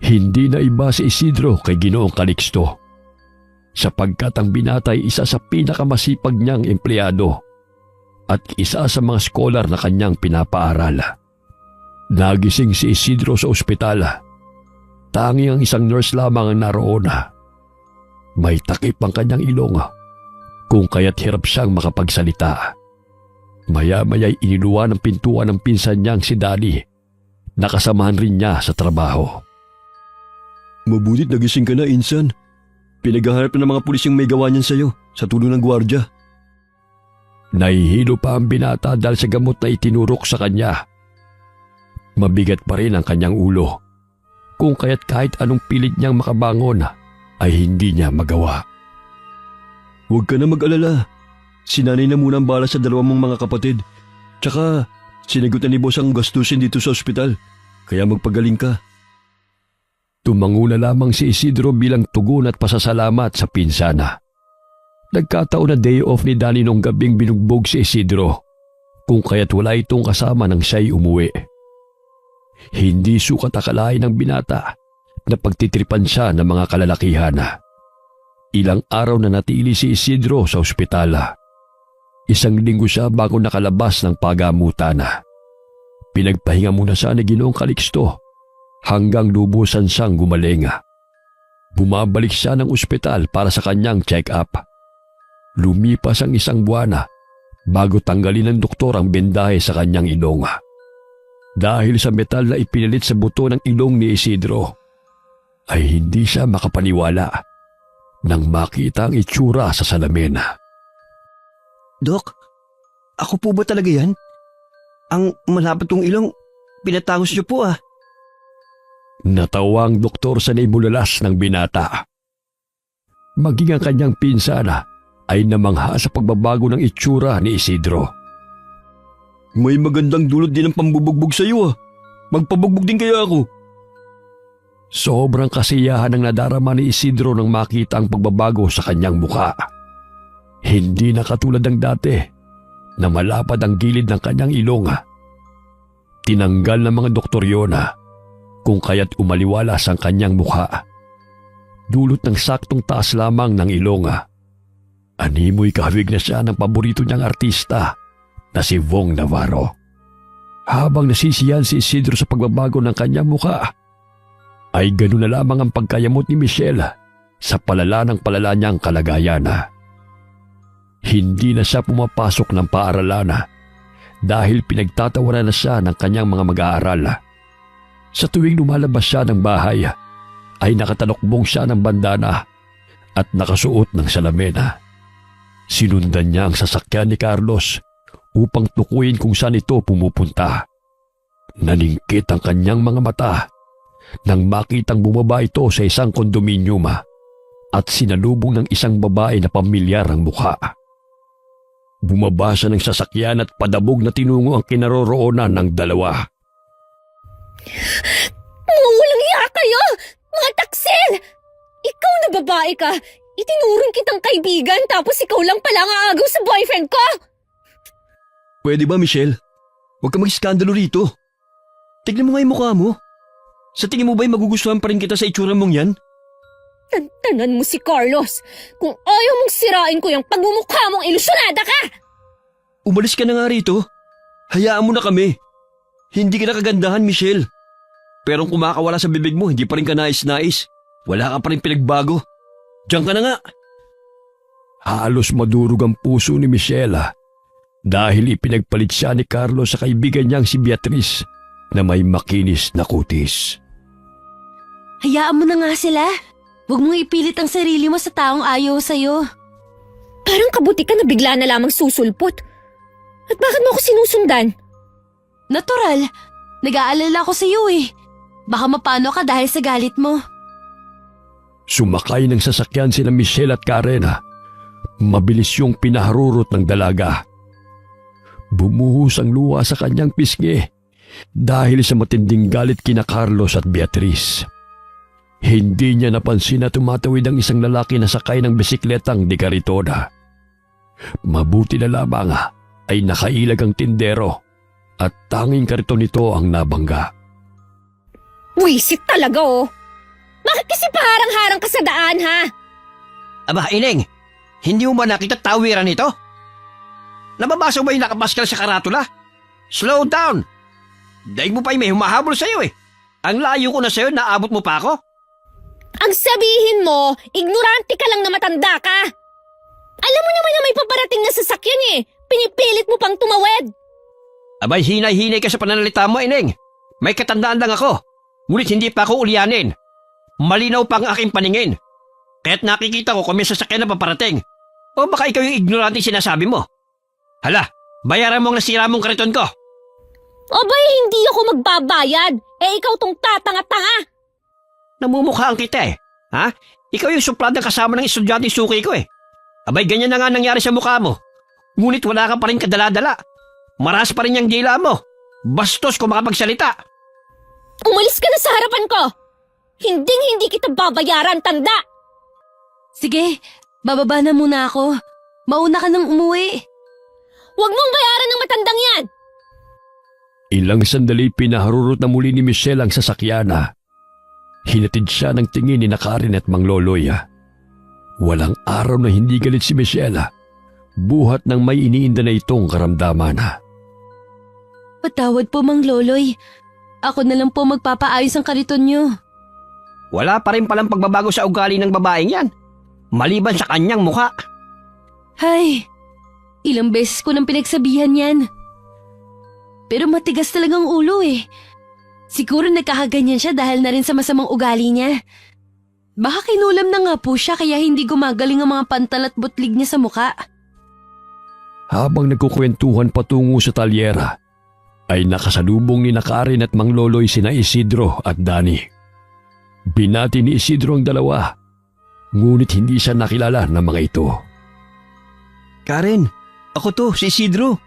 A: Hindi na iba si Isidro kay Ginoong Calixto, sapagkat ang binata ay isa sa pinakamasipag niyang empleyado at isa sa mga scholar na kanyang pinapaaral. Nagising si Isidro sa ospital. Tanging ang isang nurse lamang ang naroon. May takip ang kanyang ilong, kung kaya't hirap siyang makapagsalita. Maya-maya'y iniluwa ng pintuan ng pinsan niyang si Danny. Nakasamahan rin niya sa trabaho.
C: Mabutit nagising ka na, Insan. Pinaghahanap na ng mga pulis yung may gawa niyan sa'yo sa tulong ng gwardya.
A: Nahihilo pa ang binata dahil sa gamot na itinurok sa kanya. Mabigat pa rin ang kanyang ulo, kung kaya't kahit anong pilit niyang makabangon ay hindi niya magawa.
C: Huwag ka na mag-alala. Sinanay na muna ang bala sa 2 mong mga kapatid. Tsaka sinagutan ni boss ang gastusin dito sa ospital, kaya magpagaling ka.
A: Tumango na lamang si Isidro bilang tugon at pasasalamat sa pinsana. Nagkataon na day off ni Danny nung gabing binugbog si Isidro, kung kaya't wala itong kasama nang siya'y umuwi. Hindi sukat akalain ng binata na pagtitripan siya ng mga kalalakihan. Ilang araw na natili si Isidro sa ospital. 1 linggo siya bago nakalabas ng pagamutan. Pinagpahinga muna siya ni Ginoong Calixto hanggang lubusan siyang gumaling. Bumabalik siya ng ospital para sa kanyang check-up. Lumipas ang 1 buwan bago tanggalin ng doktor ang bendahe sa kanyang ilong. Dahil sa metal na ipinilit sa buto ng ilong ni Isidro, ay hindi siya makapaniwala nang makita ang itsura sa salamin.
C: Dok, ako po ba talaga yan? Ang malapad kong ilong, pinatangos niyo po ah.
A: Natawa ang doktor sa naimulalas ng binata. Maging ang kanyang pinsana ay namangha sa pagbabago ng itsura ni Isidro.
C: May magandang dulot din ng pambubugbog sa iyo. Magpabugbog din kaya ako.
A: Sobrang kasiyahan ang nadarama ni Isidro nang makita ang pagbabago sa kanyang mukha. Hindi na katulad ng dati na malapad ang gilid ng kanyang ilong. Tinanggal ng mga doktor yun kung kaya't umaliwalas ang kanyang mukha. Dulot ng saktong taas lamang ng ilong. Animoy kahawig na siya ng paborito niyang artista na si Vong Navarro. Habang nasisiyan si Isidro sa pagbabago ng kanyang mukha, ay ganoon na lamang ang pagkayamot ni Michelle sa palala ng palala niyang kalagayan. Hindi na siya pumapasok ng paaralan dahil pinagtatawanan na siya ng kanyang mga mag-aaral. Sa tuwing lumalabas siya ng bahay, ay nakatalokbong siya ng bandana at nakasuot ng salamin. Sinundan niya ang sasakyan ni Carlos upang tukuyin kung saan ito pumupunta. Naningkit ang kanyang mga mata nang makitang bumaba ito sa isang kondominium at sinalubong ng isang babae na pamilyar ang mukha. Bumaba siya ng sasakyan at padabog na tinungo ang kinaroroonan ng dalawa.
B: Mga walang iya kayo! Mga taksil! Ikaw na babae ka! Itinuring kitang kaibigan tapos ikaw lang pala ang aagaw sa boyfriend ko!
C: Pwede ba, Michelle? Huwag ka mag-iskandalo rito. Tignan mo nga yung mukha mo. Sa tingin mo ba'y magugustuhan pa rin kita sa itsura mong yan?
B: Tantanan mo si Carlos! Kung ayaw mong sirain ko yung pagmumukha mong ilusyonada ka!
C: Umalis ka na nga rito. Hayaan mo na kami. Hindi ka nakagandahan, Michelle. Pero kung kumakawala sa bibig mo, hindi pa rin ka nais-nais. Wala ka pa rin pinagbago. Diyan ka na nga.
A: Halos madurog ang puso ni Michelle dahil ipinagpalit siya ni Carlos sa kaibigan niyang si Beatrice na may makinis na kutis.
D: Hayaan mo na nga sila. Huwag mong ipilit ang sarili mo sa taong ayaw sa'yo.
B: Parang kabuti ka na bigla na lamang susulpot. At bakit mo ako sinusundan?
D: Natural. Nag-aalala ko sa iyo eh. Baka mapano ka dahil sa galit mo.
A: Sumakay ng sasakyan sina Michelle at Karen. Mabilis yung pinaharurot ng dalaga. Bumuhos ang luha sa kanyang pisngi dahil sa matinding galit kina Carlos at Beatrice. Hindi niya napansin na tumatawid ang isang lalaki na sakay ng bisikletang di karitona. Mabuti na lamang ay nakailag ang tindero at tanging kariton nito ang nabangga.
B: Wisit talaga oh! Bakit kasi paharang-harang ka sa daan ha?
C: Aba, Ineng, hindi mo ba nakita tawiran nito? Nababasa mo ba yung nakapaskal sa karatula? Slow down! Daig mo pa yung may humahabol sa'yo eh. Ang layo ko na sa'yo, naabot mo pa ako?
B: Ang sabihin mo, ignorante ka lang na matanda ka. Alam mo naman na may paparating na sasakyan eh. Pinipilit mo pang tumawid.
C: Abay, hinay-hinay ka sa pananalita mo, Ineng. May katandaan lang ako. Ngunit hindi pa ako ulyanin. Malinaw pa ang aking paningin. Kaya't nakikita ko kung may sasakyan na paparating. O baka ikaw yung ignorante sinasabi mo. Hala, bayaran mo ang nasira mong kariton ko.
B: Abay, hindi ako magbabayad. Eh ikaw tong tatanga-tanga.
C: Namumukhaan kita eh. Ha? Ikaw yung supladang kasama ng estudyante suki ko eh. Abay, ganyan na nga nangyari sa mukha mo. Ngunit wala ka pa rin kadala-dala. Maras pa rin yung dila mo. Bastos kung makapagsalita.
B: Umalis ka na sa harapan ko. Hinding-hindi kita babayaran, tanda.
D: Sige, bababa na muna ako. Mauna ka nang umuwi.
B: Huwag mong bayaran ng matandang yan.
A: Ilang sandali pinaharurot na muli ni Michelle ang sasakyan. Hinatid siya ng tingin ni Karen at Mang Loloy. Walang araw na hindi galit si Michelle. Buhat ng may iniinda na itong karamdaman.
D: Patawad po, Mang Loloy. Ako na lang po magpapaayos ang kariton niyo.
C: Wala pa rin palang pagbabago sa ugali ng babaeng yan. Maliban sa kanyang mukha.
D: Hay, ilang beses ko nang pinagsabihan yan. Pero matigas talagang ulo eh. Siguro nagkakaganyan siya dahil na rin sa masamang ugali niya. Baka kinulam na nga po siya kaya hindi gumagaling ang mga pantal at butlig niya sa muka.
A: Habang nagkukwentuhan patungo sa talyera, ay nakasalubong ni Karen at Mang Loloy sina Isidro at Danny. Binati ni Isidro ang dalawa, ngunit hindi siya nakilala ng mga ito.
C: Karen, ako to, si Isidro.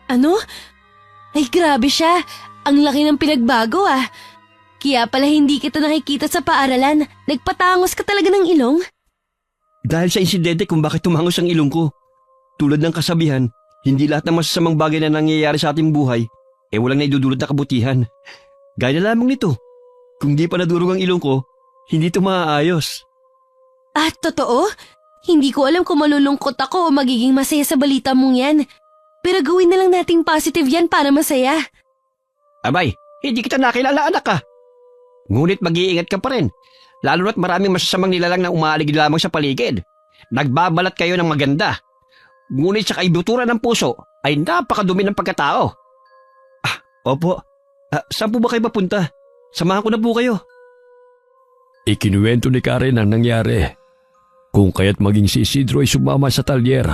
D: Ano? Ay grabe siya. Ang laki ng pinagbago ah. Kaya pala hindi kita nakikita sa paaralan. Nagpatangos ka talaga ng ilong?
C: Dahil sa insidente kung bakit tumangos ang ilong ko. Tulad ng kasabihan, hindi lahat ng masasamang bagay na nangyayari sa ating buhay, walang naidudulot na kabutihan. Gaya na lamang nito. Kung di pa nadurog ang ilong ko, hindi ito maaayos.
D: Ah, totoo? Hindi ko alam kung malulungkot ako o magiging masaya sa balita mong yan. Pero gawin na lang nating positive yan para masaya.
C: Abay, hindi kita nakilala anak ka. Ngunit mag-iingat ka pa rin. Lalo na't maraming masasamang nilalang na umaalig lamang sa paligid. Nagbabalat kayo ng maganda. Ngunit sa kaibuturan ng puso ay napakadumi ng pagkatao. Opo. Saan po ba kayo papunta? Samahan ko na po kayo.
A: Ikinuwento ni Karen ang nangyari. Kung kaya't maging si Isidro ay sumama sa talyer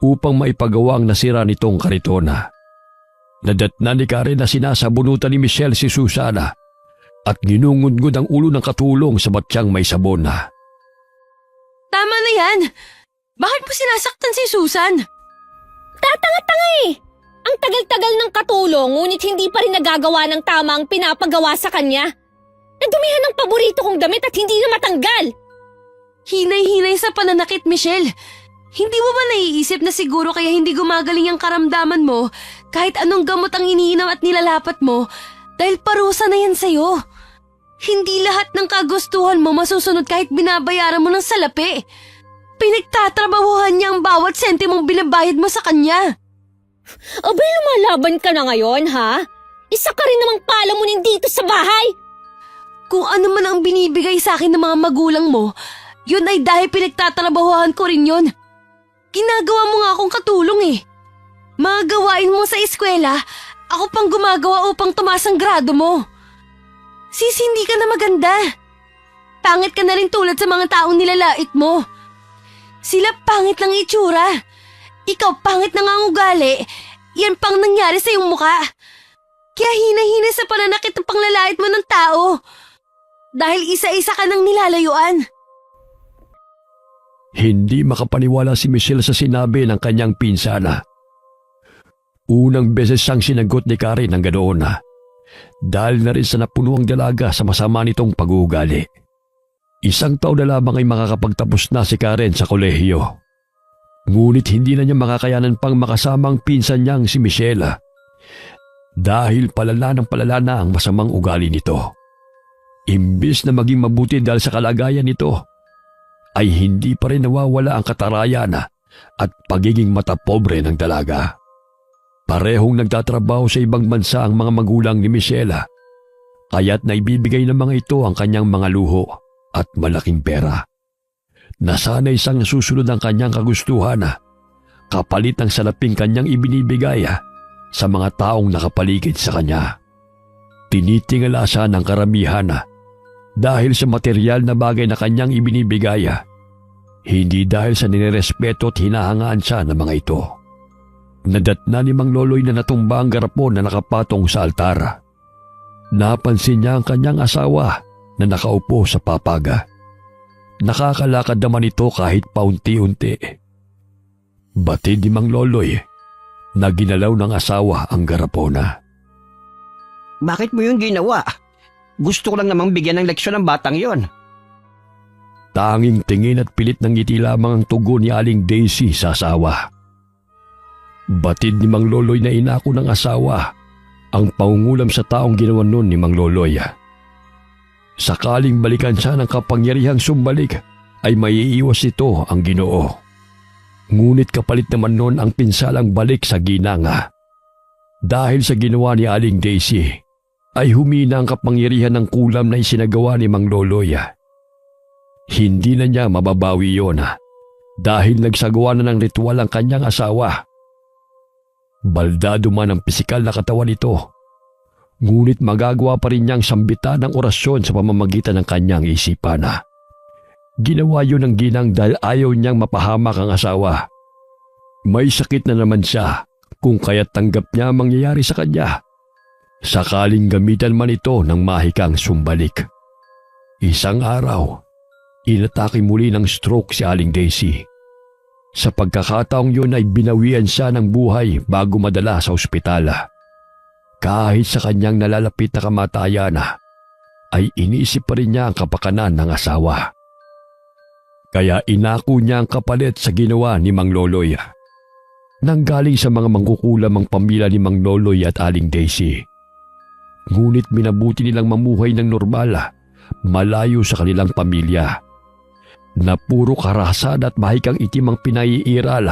A: upang maipagawa ang nasira nitong karitona. Nadatna ni Karen na sinasabunutan ni Michelle si Susana at ginungudgod ang ulo ng katulong sa batyang may sabon na.
D: Tama na yan! Bakit mo sinasaktan si Susan?
B: Tatanga-tanga eh! Ang tagal-tagal ng katulong ngunit hindi pa rin nagagawa ng tama ang pinapagawa sa kanya. Nadumihan ng paborito kong damit at hindi na matanggal.
D: Hinay-hinay sa pananakit, Michelle. Hindi mo ba naiisip na siguro kaya hindi gumagaling ang karamdaman mo kahit anong gamot ang iniinom at nilalapat mo dahil parusa na yan sa'yo? Hindi lahat ng kagustuhan mo masusunod kahit binabayaran mo ng salapi. Pinagtatrabahuhan niya ang bawat sentimong binabayad mo sa kanya.
B: Abay, lumalaban ka na ngayon, ha? Isa ka rin namang palamunin dito sa bahay.
D: Kung ano man ang binibigay sa akin ng mga magulang mo, yun ay dahil pinagtatrabahuhan ko rin yun. Ginagawa mo nga akong katulong eh. Mga gawain mo sa eskwela, ako pang gumagawa upang tumaas ang grado mo. Sis, hindi ka na maganda. Pangit ka na rin tulad sa mga taong nilalait mo. Sila pangit lang itsura. Ikaw pangit na nga ang ugali. Yan pang nangyari sa iyong muka. Kaya hina-hina sa pananakit ng panglalait mo ng tao. Dahil isa-isa ka nang nilalayuan.
A: Hindi makapaniwala si Michelle sa sinabi ng kanyang pinsana. Unang beses siyang sinagot ni Karen ng ganoon na dahil na rin sa napunuang dalaga sa masama nitong pag-uugali. 1 taon na lamang ay makakapagtapos na si Karen sa kolehiyo. Ngunit hindi na niya makakayanan pang makasamang pinsan niyang si Michelle dahil palala ng palala na ang masamang ugali nito. Imbis na maging mabuti dahil sa kalagayan nito, ay hindi pa rin nawawala ang katarayan at pagiging matapobre ng dalaga. Parehong nagtatrabaho sa ibang bansa ang mga magulang ni Michelle, kaya't naibibigay ng mga ito ang kanyang mga luho at malaking pera. Nasanay siyang nasusunod ang kanyang kagustuhan kapalit ng salaping kanyang ibinibigay sa mga taong nakapaligid sa kanya. Tinitingala siya ng karamihan dahil sa material na bagay na kanyang ibinibigay, hindi dahil sa ninerespeto at hinahangaan siya ng mga ito. Nadatna ni Mang Loloy na natumba ang garapon na nakapatong sa altar. Napansin niya ang kanyang asawa na nakaupo sa papaga. Nakakalakad naman ito kahit paunti-unti. Batid ni Mang Loloy na ginalaw ng asawa ang garapona.
C: Bakit mo yun ginawa? Gusto ko lang namang bigyan ng leksyon ng batang yon.
A: Tanging tingin at pilit ng ngiti lamang ang tugon ni Aling Daisy sa asawa. Batid ni Mang Loloy na inako ng asawa ang pangungulam sa taong ginawa nun ni Mang Loloy. Sakaling balikan siya ng kapangyarihang sumbalik ay maiiwas ito ang Ginoo. Ngunit kapalit naman nun ang pinsalang balik sa ginanga. Dahil sa ginawa ni Aling Daisy ay humina ang kapangyarihan ng kulam na isinagawa ni Mang Loloy. Hindi na niya mababawi yon dahil nagsagawa na ng ritual ang kanyang asawa. Baldado man ang pisikal na katawan nito, ngunit magagawa pa rin niyang sambitan ng orasyon sa pamamagitan ng kanyang isipan. Ginawa yun ng ginang dahil ayaw niyang mapahamak ang asawa. May sakit na naman siya kung kaya't tanggap niya ang mangyayari sa kanya. Sakaling gamitan man ito ng mahikang sumbalik. Isang araw, inatake muli ng stroke si Aling Daisy. Sa pagkakataong yun ay binawian siya ng buhay bago madala sa ospital. Kahit sa kanyang nalalapit na kamatayan, ay iniisip pa rin niya ang kapakanan ng asawa. Kaya inako niya ang kapalit sa ginawa ni Mang Loloy. Nanggaling sa mga mangkukulam ang pamilya ni Mang Loloy at Aling Daisy. Ngunit minabuti nilang mamuhay ng normal, malayo sa kanilang pamilya, na puro karahasan at mahikang itim ang pinaiiral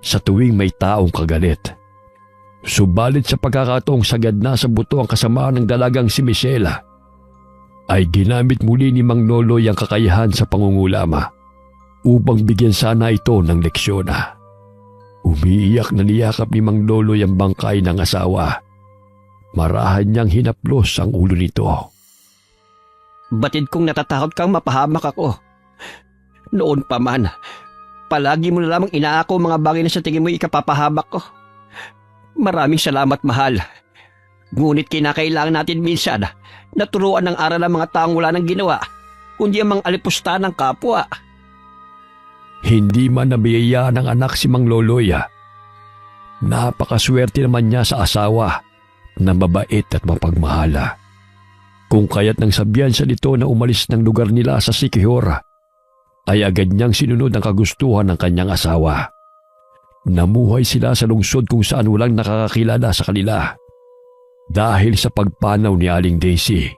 A: sa tuwing may taong kagalit. Subalit sa pagkakataong sagad na sa buto ang kasamaan ng dalagang si Michelle, ay ginamit muli ni Mang Loloy ang kakayahan sa pangungulama upang bigyan sana ito ng leksyon. Umiiyak na niyakap ni Mang Loloy ang bangkay ng asawa. Marahan niyang hinaplos ang ulo nito.
C: Batid kong natatakot kang mapahamak ako. Noon pa man, palagi mo na lamang inaako mga bagay na sa tingin mo ikapapahamak ko. Maraming salamat, mahal. Ngunit kinakailangan natin minsan na turuan ng aral ang mga taong wala ng ginawa, kundi ang mga alipusta ng kapwa.
A: Hindi man nabiyaya ng anak si Mang Loloy. Napakaswerte naman niya sa asawa na mabait at mapagmahala. Kung kaya't nang sabihan siya nito na umalis ng lugar nila sa Siquijor, ay agad niyang sinunod ang kagustuhan ng kanyang asawa. Namuhay sila sa lungsod kung saan walang nakakakilala sa kanila. Dahil sa pagpanaw ni Aling Daisy,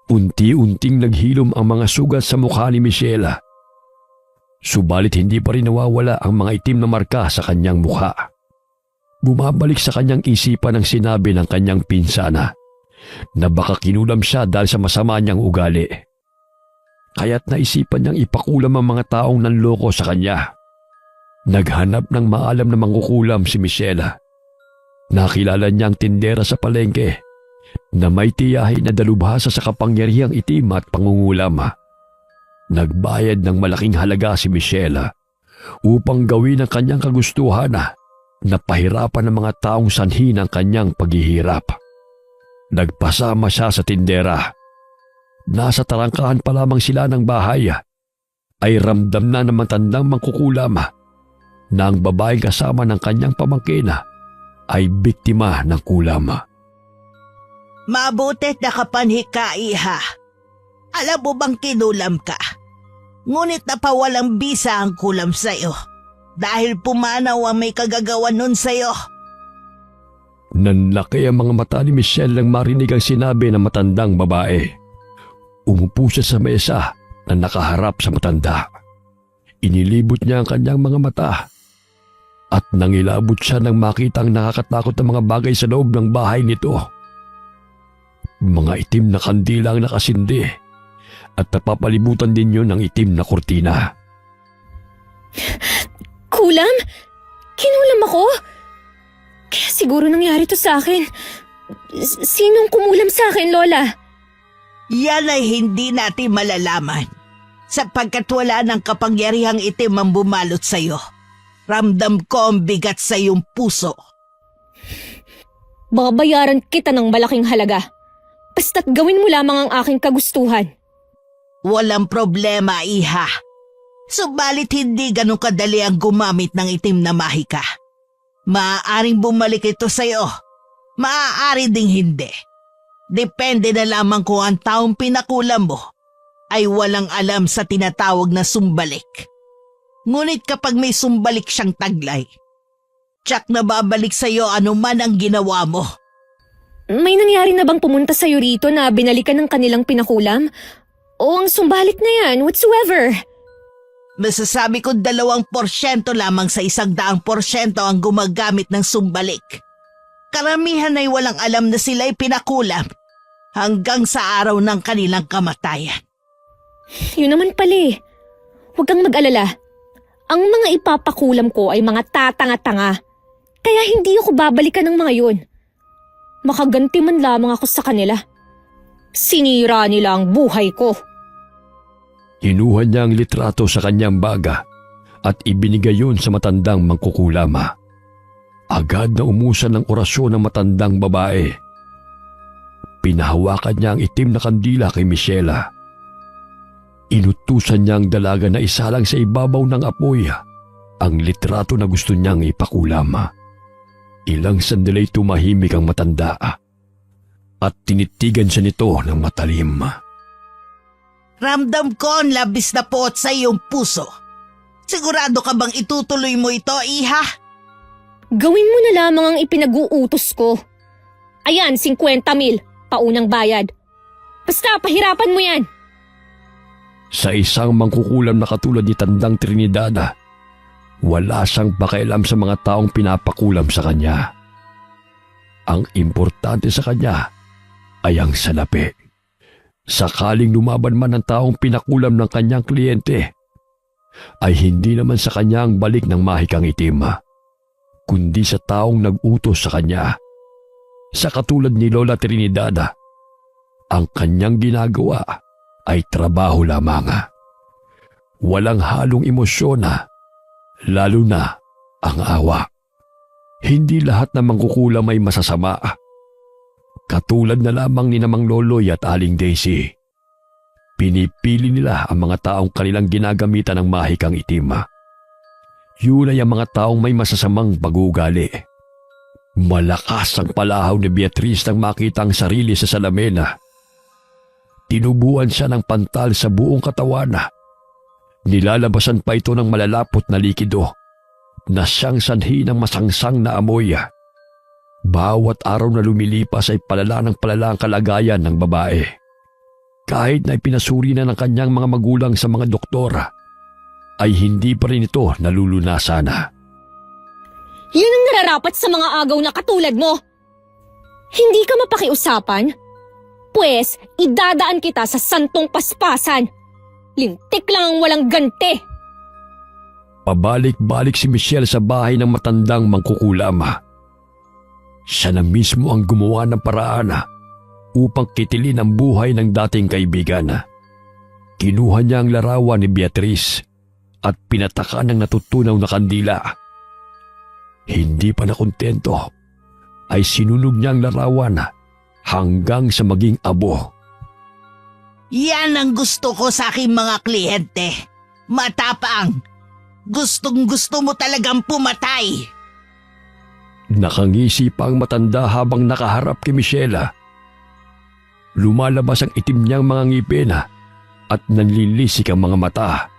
A: unti-unting naghilom ang mga sugat sa mukha ni Michelle. Subalit hindi pa rin nawawala ang mga itim na marka sa kanyang mukha. Bumabalik sa kanyang isipan ang sinabi ng kanyang pinsana na baka kinulam siya dahil sa masama niyang ugali. Kaya't naisipan niyang ipakulam ang mga taong nanloko sa kanya. Naghanap ng maalam na mangkukulam si Michelle. Nakilala niya ang tindera sa palengke na may tiyahin na dalubhasa sa kapangyarihang itim at pangungulam. Nagbayad ng malaking halaga si Michelle upang gawin ang kanyang kagustuhan na pahirapan ng mga taong sanhi ng kanyang paghihirap. Nagpasama siya sa tindera. Nasa tarangkahan pa lamang sila ng bahay ay ramdam na ng matandang mangkukulam na ang babaeng kasama ng kanyang pamangkin ay biktima ng kulam.
E: Mabutit nakapanhi ka, iha. Alam mo bang kinulam ka? Ngunit napawalang bisa ang kulam sa'yo dahil pumanaw ang may kagagawan nun sa'yo.
A: Nanlaki ang mga mata ni Michelle nang marinig ang sinabi ng matandang babae. Umupo siya sa mesa na nakaharap sa matanda. Inilibot niya ang kanyang mga mata at nangilabot siya nang makita ang nakakatakot na mga bagay sa loob ng bahay nito. Mga itim na kandila ang nakasindi at napapalibutan din yun ng itim na kurtina.
B: Kulam? Kinulam ako? Kaya siguro nangyari to sa akin. Sinong kumulam sa akin, Lola?
E: Yan ay hindi natin malalaman sapagkat wala ng kapangyarihang itim ang bumalot sa'yo. Ramdam ko ang bigat sa iyong puso.
B: Babayaran kita ng malaking halaga. Basta't gawin mo lamang ang aking kagustuhan.
E: Walang problema, iha. Subalit hindi ganun kadali ang gumamit ng itim na mahika. Maaaring bumalik ito sa'yo. Maaari ding hindi. Depende na lamang kung ang taong pinakulam mo ay walang alam sa tinatawag na sumbalik. Ngunit kapag may sumbalik siyang taglay, tsak na babalik sa'yo anuman ang ginawa mo.
B: May nangyari na bang pumunta sa'yo rito na binalikan ng kanilang pinakulam? O ang sumbalik na yan, whatsoever?
E: Masasabi ko 2% lamang sa 100% ang gumagamit ng sumbalik. Karamihan ay walang alam na sila'y pinakulam hanggang sa araw ng kanilang kamatayan.
B: Yun naman pala. Huwag kang mag-alala. Ang mga ipapakulam ko ay mga tatanga-tanga. Kaya hindi ako babalikan ng mga yun. Makaganti man lamang ako sa kanila. Sinira nila ang buhay ko.
A: Kinuha niya ang litrato sa kanyang baga at ibinigay yun sa matandang mangkukulama. Agad na umusan ng orasyon ng matandang babae. Pinahawakan niya ang itim na kandila kay Michelle. Inutusan niya ang dalaga na isalang sa ibabaw ng apoy ang litrato na gusto niyang ipakulam. Ilang sandali tumahimik ang matanda at tinitigan siya nito ng matalim.
E: Ramdam ko ang labis na poot sa iyong puso. Sigurado ka bang itutuloy mo ito, Iha?
B: Gawin mo na lamang ang ipinag-uutos ko. Ayan, 50,000, paunang bayad. Basta, pahirapan mo yan.
A: Sa isang mangkukulam na katulad ni Tandang Trinidad, wala siyang pakialam sa mga taong pinapakulam sa kanya. Ang importante sa kanya ay ang salapi. Sakaling lumaban man ang taong pinakulam ng kanyang kliyente, ay hindi naman sa kanya ang balik ng mahikang itim, kundi sa taong nag-utos sa kanya. Sa katulad ni Lola Trinidad, ang kanyang ginagawa ay trabaho lamang. Walang halong emosyon, lalo na ang awa. Hindi lahat ng mangkukulam ay masasama. Katulad na lamang ni Namang Loloy at Aling Daisy. Pinipili nila ang mga taong kanilang ginagamitan ng mahikang itim. Yun ay ang mga taong may masasamang pag-uugali. Malakas ang palahaw ni Beatriz nang makita ang sarili sa salamin. Tinubuan siya ng pantal sa buong katawan. Nilalabasan pa ito ng malalapot na likido na siyang sanhi ng masangsang na amoy. Bawat araw na lumilipas ay palala ng palala ang kalagayan ng babae. Kahit na ipinasuri na ng kanyang mga magulang sa mga doktor, ay hindi pa rin ito nalulunasan.
B: Yan ang nararapat sa mga agaw na katulad mo. Hindi ka mapakiusapan? Pwes, idadaan kita sa santong paspasan. Lintik lang ang walang ganti.
A: Pabalik-balik si Michelle sa bahay ng matandang mangkukulam. Siya na mismo ang gumawa ng paraan upang kitilin ang buhay ng dating kaibigan. Kinuha niya ang larawan ni Beatriz at pinatakan ng natutunaw na kandila. Hindi pa nakontento, ay sinunog niya ang larawan hanggang sa maging abo.
E: Yan ang gusto ko sa aking mga kliyente. Matapang. Gustong-gusto mo talagang pumatay.
A: Nakangisi pa ang matanda habang nakaharap kay Michelle. Lumalabas ang itim niyang mga ngipin at nanlilisik ang mga mata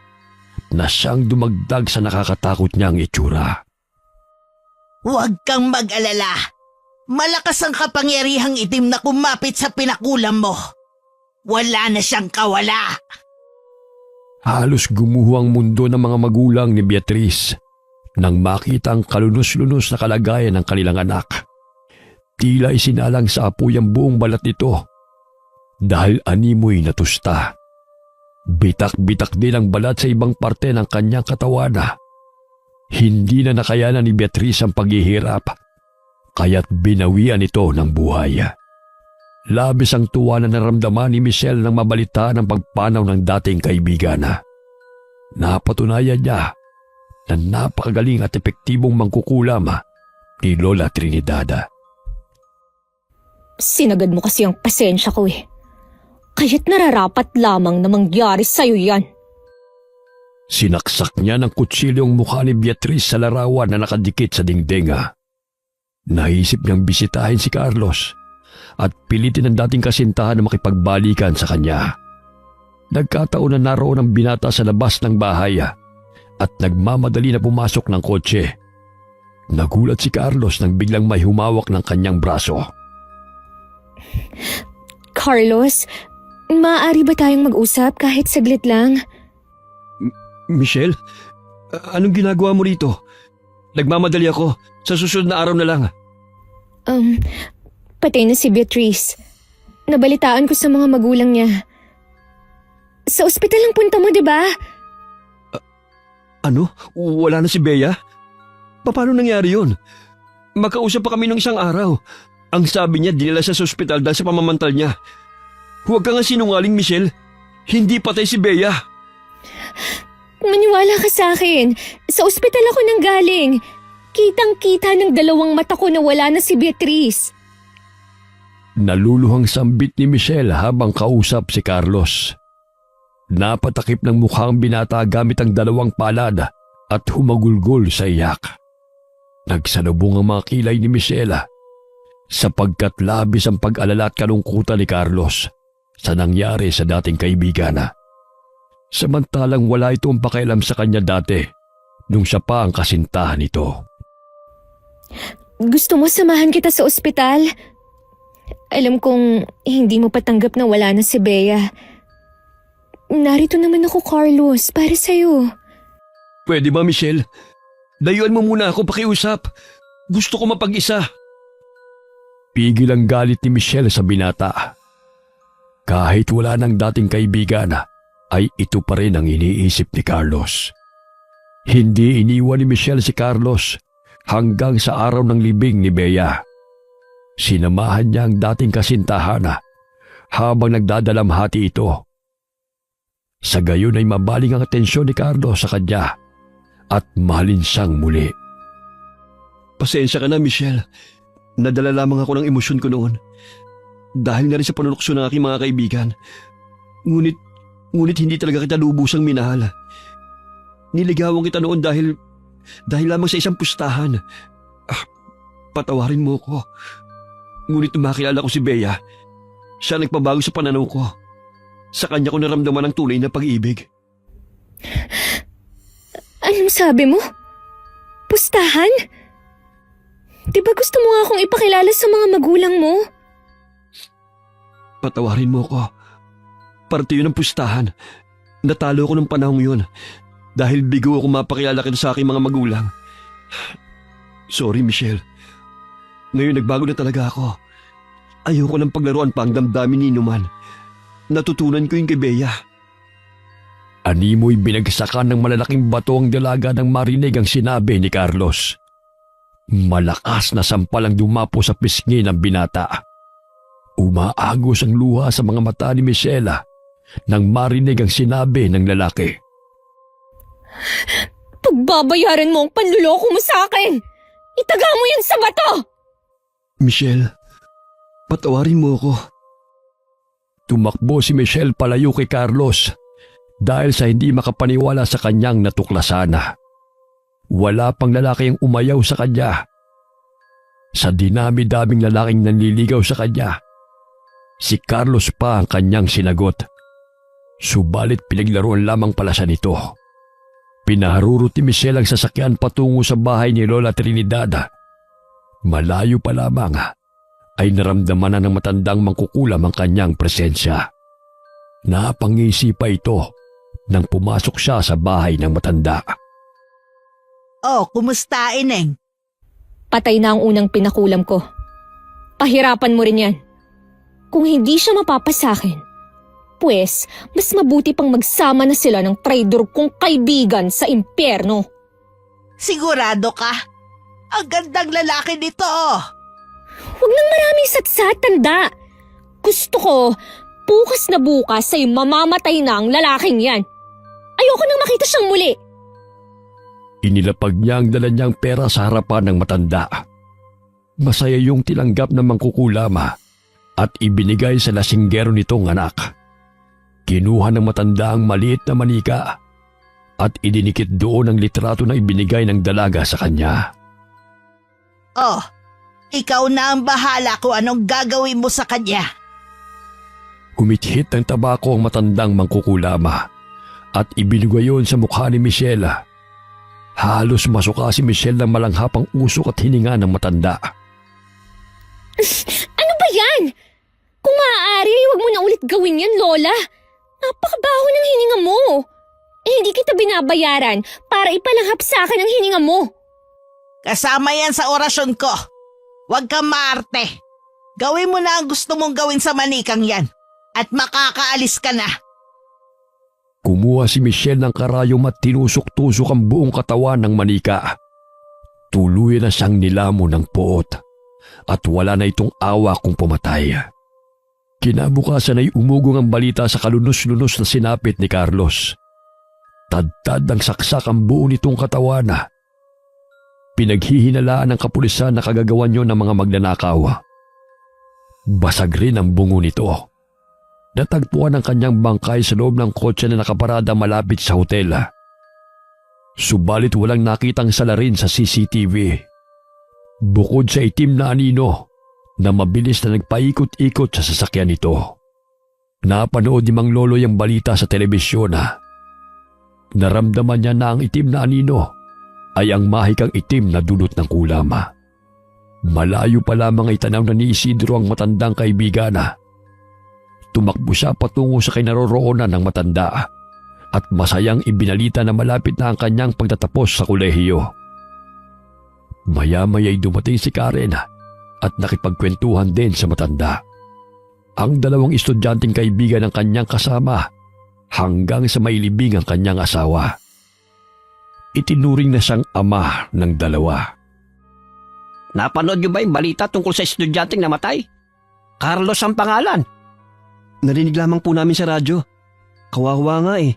A: na siyang dumagdag sa nakakatakot niyang itsura.
E: Huwag kang mag-alala. Malakas ang kapangyarihang itim na kumapit sa pinakulam mo. Wala na siyang kawala.
A: Halos gumuho ang mundo ng mga magulang ni Beatriz nang makita ang kalunos-lunos na kalagayan ng kanilang anak. Tila isinalang sa apoy ang buong balat nito dahil animoy natusta. Bitak-bitak din ang balat sa ibang parte ng kanyang katawan. Hindi na nakayanan ni Beatriz ang paghihirap, kaya't binawian ito ng buhay. Labis ang tuwa na naramdaman ni Michelle nang mabalitaan ang pagpanaw ng dating kaibigan. Napatunayan niya na napakagaling at epektibong mangkukulam ni Lola Trinidad.
B: Sinagad mo kasi ang pasensya ko eh. Kaya't nararapat lamang na mangyari sa'yo yan.
A: Sinaksak niya ng kutsilyo ang mukha ni Beatriz sa larawan na nakadikit sa dingding. Naisip niyang bisitahin si Carlos at pilitin ang dating kasintahan na makipagbalikan sa kanya. Nagkataon na naroon ang binata sa labas ng bahay at nagmamadali na pumasok ng kotse. Nagulat si Carlos nang biglang may humawak ng kanyang braso.
B: Carlos, maaari ba tayong mag-usap kahit saglit lang?
C: Michelle, anong ginagawa mo rito? Nagmamadali ako. Sa susunod na araw na lang.
B: Patay na si Beatriz. Nabalitaan ko sa mga magulang niya. Sa ospital ang punta mo, di ba?
C: Ano? Wala na si Bea? Paano nangyari yun? Magkausap pa kami ng isang araw. Ang sabi niya, dinala siya sa ospital dahil sa pamamantal niya. Huwag ka nga sinungaling, Michelle. Hindi patay si Bea.
B: Maniwala ka sa akin. Sa ospital ako nanggaling. Kitang-kita ng dalawang mata ko na wala na si Beatriz.
A: Naluluhang sambit ni Michelle habang kausap si Carlos. Napatakip ng mukhang binata gamit ang dalawang palad at humagulgol sa iyak. Nagsalubong ang mga kilay ni Michelle sapagkat labis ang pag-alala at kalungkutan ni Carlos sa nangyari sa dating kaibigan. Samantalang wala itong pakialam sa kanya dati nung siya pa ang kasintahan nito.
B: Gusto mo samahan kita sa ospital? Alam kong hindi mo patanggap na wala na si Bea. Narito naman ako, Carlos, para sa'yo.
A: Pwede ba, Michelle? Dayuan mo muna ako pakiusap. Gusto ko mapag-isa. Pigil ang galit ni Michelle sa binata. Kahit wala ng dating kaibigan, ay ito pa rin ang iniisip ni Carlos. Hindi iniwan ni Michelle si Carlos hanggang sa araw ng libing ni Bea. Sinamahan niya ang dating kasintahan habang nagdadalamhati ito. Sa gayon ay mabaling ang atensyon ni Carlos sa kanya at mahalin siyang muli.
C: Pasensya ka na, Michelle. Nadala lamang ako ng emosyon ko noon. Dahil na rin sa panunokso ng aking mga kaibigan. Ngunit hindi talaga kita lubusang minahal. Niligawan kita noon dahil lamang sa isang pustahan. Patawarin mo ko. Ngunit nung makilala ko si Bea, siya nagpabago sa pananaw ko. Sa kanya ko naramdaman ang tunay na pag-ibig.
B: Anong sabi mo? Pustahan? Di ba gusto mo nga akong ipakilala sa mga magulang mo?
C: Patawarin mo ko. Parte yun ng pustahan. Natalo ko ng panahong yun dahil bigo ako mapakilala kita sa aking mga magulang. Sorry, Michelle. Ngayon nagbago na talaga ako. Ayoko ng paglaruan pa ang damdamin ni Numan. Natutunan ko yung kay Bea.
A: Animoy binagsakan ng malalaking bato ang dalaga nang marinig ang sinabi ni Carlos. Malakas na sampal ang dumapo sa pisngi ng binata. Umaagos ang luha sa mga mata ni Michelle nang marinig ang sinabi ng lalaki.
B: Pagbabayaran mo ang panluloko mo sa akin! Itaga mo yan sa bato!
C: Michelle, patawarin mo ako.
A: Tumakbo si Michelle palayo kay Carlos dahil sa hindi makapaniwala sa kanyang natuklasan. Wala pang lalaki ang umayaw sa kanya. Sa dinami-daming lalaking nanliligaw sa kanya, si Carlos pa ang kanyang sinagot. Subalit pinaglaruan lamang pala siya nito. Pinaharurot ni Michelle ang sasakyan patungo sa bahay ni Lola Trinidad. Malayo pa lamang ay naramdaman na ng matandang mangkukulam ang kanyang presensya. Napangisi pa ito nang pumasok siya sa bahay ng matanda.
E: Oh, kumusta, Ineng?
B: Patay na ang unang pinakulam ko. Pahirapan mo rin yan. Kung hindi siya mapapasakin, pues mas mabuti pang magsama na sila ng traidor kong kaibigan sa impyerno.
E: Sigurado ka? Ang gandang lalaki nito, oh.
B: Huwag nang maraming satsat, tanda. Gusto ko, bukas na bukas ay mamamatay na ang lalaking yan. Ayoko nang makita siyang muli.
A: Inilapag niya ang dala niyang pera sa harapan ng matanda. Masaya yung tinanggap ng mangkukulama at ibinigay sa lasinggero nitong anak. Kinuha ng matanda ang maliit na manika at idinikit doon ang litrato na ibinigay ng dalaga sa kanya.
E: Oh, ikaw na ang bahala kung anong gagawin mo sa kanya.
A: Kumithit ng tabako ang matandang mangkukulama at ibinigay yon sa mukha ni Michelle. Halos masuka si Michelle ng malanghapang usok at hininga ng matanda.
B: Ano ba yan? Kung maaari, huwag mo na ulit gawin yan, Lola. Napakabaho ng hininga mo. Hindi kita binabayaran para ipalanghap sa akin ang hininga mo.
E: Kasama yan sa orasyon ko. Huwag kang maarte. Gawin mo na ang gusto mong gawin sa manikang yan at makakaalis ka na.
A: Kumuha si Michelle ng karayom at tinusok-tusok ang buong katawan ng manika. Tuluyan na siyang nilamon ng puot at wala na itong awa kung pumatay. Kinabukasan ay umugong ang balita sa kalunos-lunos na sinapit ni Carlos. Tadtad ng saksak ang buo nitong katawan. Pinaghihinalaan ng kapulisan na kagagawan niyo ng mga magnanakaw. Basag rin ang bungo nito. Natagpuan ang kanyang bangkay sa loob ng kotse na nakaparada malapit sa hotel. Subalit walang nakitang salarin sa CCTV. Bukod sa itim na anino na mabilis na nagpaikot-ikot sa sasakyan nito. Napanood ni Mang Loloy ang balita sa telebisyon na naramdaman niya na ang itim na anino ay ang mahikang itim na dulot ng kulam. Malayo pa lamang ay tanaw na ni Isidro ang matandang kaibigan. Tumakbo siya patungo sa kinaroroonan ng matanda at masayang ibinalita na malapit na ang kanyang pagtatapos sa kolehiyo. Maya-maya'y dumating si Karen at nakipagkwentuhan din sa matanda. Ang dalawang estudyanteng kaibigan ng kanyang kasama hanggang sa mailibing ang kanyang asawa. Itinuring na siyang ama ng dalawa.
C: Napanood niyo ba yung balita tungkol sa estudyanteng namatay? Carlos ang pangalan. Narinig lamang po namin sa radyo. Kawawa nga eh.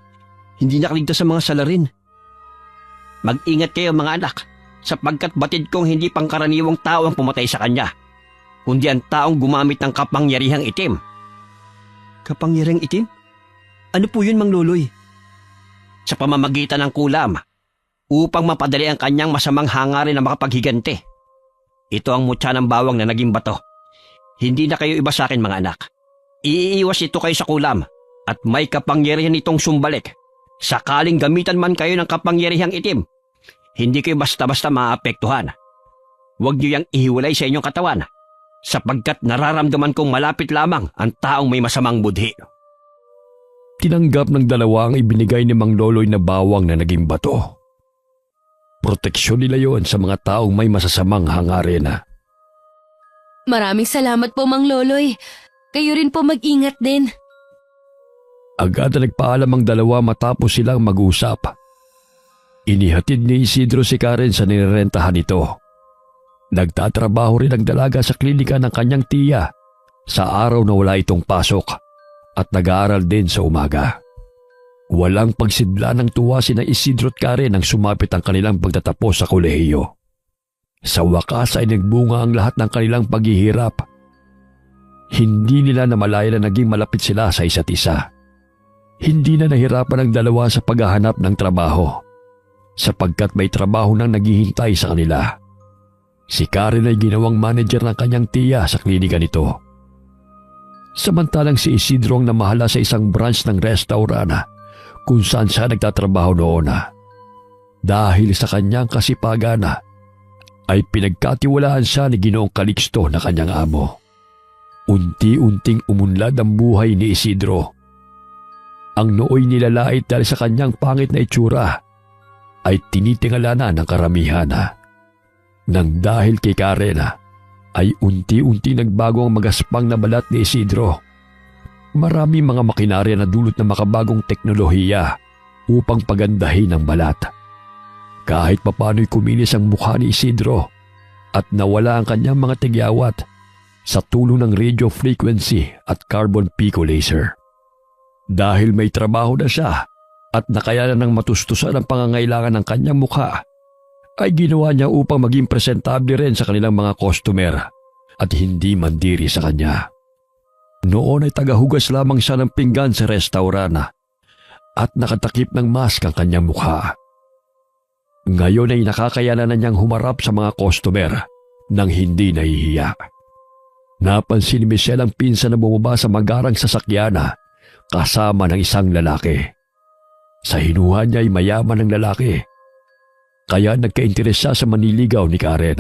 C: Hindi nakaligtas sa mga salarin. Mag-ingat kayo mga anak, sapagkat batid kong hindi pangkaraniwang tao ang pumatay sa kanya, kundi ang taong gumamit ng kapangyarihang itim. Kapangyarihang itim? Ano po yun, Mang Loloy? Sa pamamagitan ng kulam, upang mapadali ang kanyang masamang hangarin na makapaghiganti. Ito ang mutya ng bawang na naging bato. Hindi na kayo iba sa akin mga anak. Iiwas ito kayo sa kulam at may kapangyarihan itong sumbalik. Sakaling gamitan man kayo ng kapangyarihang itim, hindi kayo basta-basta maapektuhan. Huwag niyo yang ihiwalay sa inyong katawan, sapagkat nararamdaman kong malapit lamang ang taong may masamang budhi.
A: Tinanggap ng dalawa ang ibinigay ni Mang Loloy na bawang na naging bato. Proteksyon nila yon sa mga taong may masasamang hangarin.
D: Maraming salamat po, Mang Loloy. Kayo rin po mag-ingat din.
A: Agad na nagpaalam ang dalawa matapos silang mag-usap. Inihatid ni Isidro si Karen sa nirerentahan nito. Nagtatrabaho rin ang dalaga sa klinika ng kanyang tiya sa araw na wala itong pasok at nag-aaral din sa umaga. Walang pagsidla ng tuwa sina Isidro at Karen nang sumapit ang kanilang pagtatapos sa kolehiyo. Sa wakas ay nagbunga ang lahat ng kanilang paghihirap. Hindi nila namalaya na naging malapit sila sa isa't isa. Hindi na nahirapan ang dalawa sa paghahanap ng trabaho, sapagkat may trabaho nang naghihintay sa kanila. Si Karen ay ginawang manager ng kanyang tiya sa klinika nito. Samantalang si Isidro ang namahala sa isang branch ng restaurant kung saan siya nagtatrabaho noon. Dahil sa kanyang kasipagan ay pinagkatiwalaan siya ni Ginoong Calixto na kanyang amo. Unti-unting umunlad ang buhay ni Isidro. Ang nooy nilalait dahil sa kanyang pangit na itsura ay tinitingala na ng karamihan. Nang dahil kay Karen ay unti-unti nagbago ang magaspang na balat ni Isidro. Marami mga makinarya na dulot ng makabagong teknolohiya upang pagandahin ang balat. Kahit papano'y kuminis ang mukha ni Isidro at nawala ang kanyang mga tigyawat sa tulong ng radio frequency at carbon pico laser. Dahil may trabaho na siya at nakayanan ng matustusan ang pangangailangan ng kanyang mukha, ay ginawa niya upang maging presentable rin sa kanilang mga customer at hindi mandiri sa kanya. Noon ay tagahugas lamang siya ng pinggan sa restaurant at nakatakip ng mask ang kanyang mukha. Ngayon ay nakakayanan na niyang humarap sa mga customer nang hindi nahihiya. Napansin ni Michelle ang pinsan na bumaba sa magarang sasakyan kasama ng isang lalaki. Sa hinuha niya ay mayaman ng lalaki, kaya nagka-interes siya sa maniligaw ni Karen.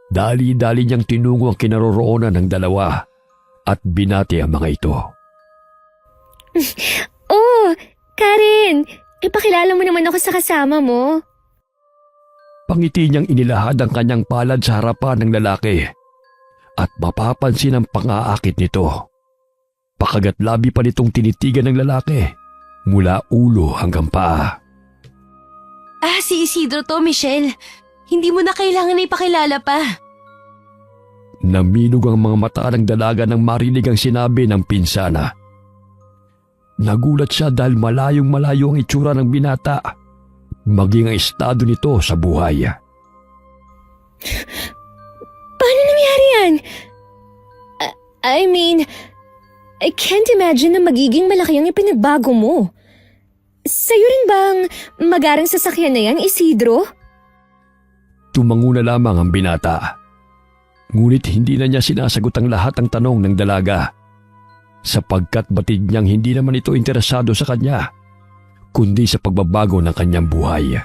A: Dali-dali niyang tinungo ang kinaroroonan ng dalawa at binati ang mga ito.
B: Oh, Karen! Ipakilala mo naman ako sa kasama mo.
A: Pangiti niyang inilahad ang kanyang palad sa harapan ng lalaki at mapapansin ang pang-aakit nito. Pakagat labi pa nitong tinitigan ng lalaki mula ulo hanggang paa.
D: Si Isidro to, Michelle. Hindi mo na kailangan na ipakilala pa.
A: Naminog ang mga mata ng dalaga nang marinig ang sinabi ng pinsana. Nagulat siya dahil malayong-malayo ang itsura ng binata, maging ang estado nito sa buhay.
B: Paano nangyari yan? I mean, I can't imagine na magiging malaki ang ipinagbago mo. Sa'yo rin bang magarang sasakyan na yan, Isidro?
A: Tumango na lamang ang binata. Ngunit hindi na niya sinasagot ang lahat ng tanong ng dalaga, sapagkat batid niyang hindi naman ito interesado sa kanya, kundi sa pagbabago ng kanyang buhay.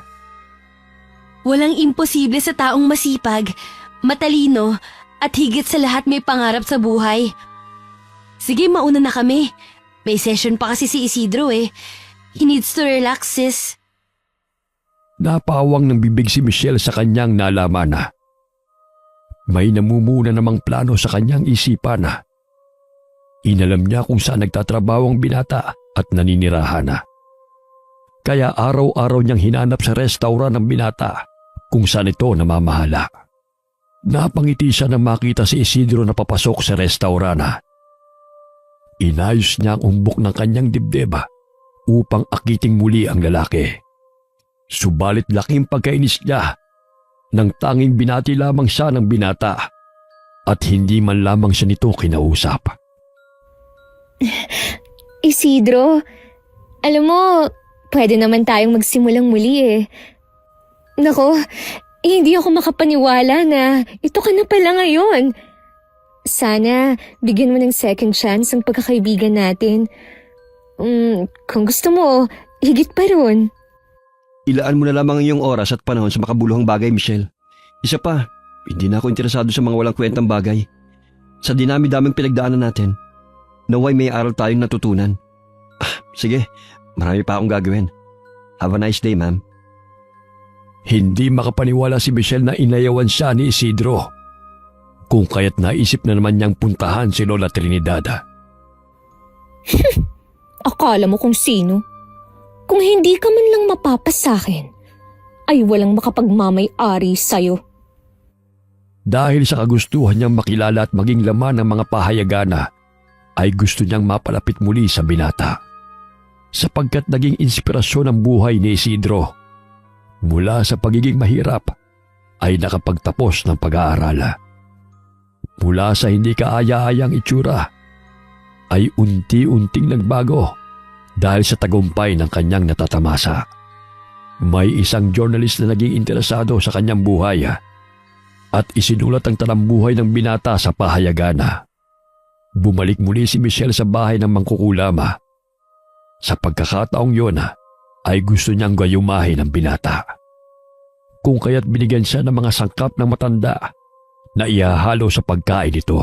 D: Walang imposible sa taong masipag, matalino, at higit sa lahat may pangarap sa buhay. Sige, mauna na kami. May session pa kasi si Isidro eh. He needs to relax, sis.
A: Napawang ng bibig si Michelle sa kanyang nalaman na may namumuna namang plano sa kanyang isipan na inalam niya kung saan nagtatrabaho ang binata at naninirahan na. Kaya araw-araw niyang hinanap sa restaurant ng binata kung saan ito namamahala. Napangiti siya nang makita si Isidro na papasok sa restaurant na. Inayos niya ang umbok ng kanyang dibdib upang akiting muli ang lalaki. Subalit laking pagkainis niya nang tanging binati lamang siya ng binata at hindi man lamang siya nito kinausap.
B: Isidro, alam mo, pwede naman tayong magsimulang muli eh. Nako, hindi ako makapaniwala na ito ka na pala ngayon. Sana bigyan mo ng second chance ang pagkakaibigan natin. Kung gusto mo, higit pa ron.
C: Ilaan mo na lamang ang iyong oras at panahon sa makabuluhang bagay, Michelle. Isa pa, hindi na ako interesado sa mga walang kwentang bagay. Sa dinami-daming pinagdaanan natin, naway may aral tayong natutunan. Sige, marami pa akong gagawin. Have a nice day, ma'am.
A: Hindi makapaniwala si Michelle na inayawan siya ni Isidro. Kung kaya't naisip na naman niyang puntahan si Lola Trinidad.
B: Akala mo kung sino? Kung hindi ka man lang mapapasakin, ay walang makapagmamay-ari sa'yo.
A: Dahil sa kagustuhan niyang makilala at maging laman ng mga pahayagana, ay gusto niyang mapalapit muli sa binata. Sapagkat naging inspirasyon ang buhay ni Isidro. Mula sa pagiging mahirap, ay nakapagtapos ng pag-aaral. Mula sa hindi kaaya-ayang itsura, ay unti-unting nagbago dahil sa tagumpay ng kanyang natatamasa. May isang journalist na naging interesado sa kanyang buhay at isinulat ang talambuhay ng binata sa pahayagana. Bumalik muli si Michelle sa bahay ng mangkukulama. Sa pagkakataong yun ay gusto niyang gayumahin ang binata. Kung kaya't binigyan siya ng mga sangkap ng matanda na ihahalo sa pagkain nito.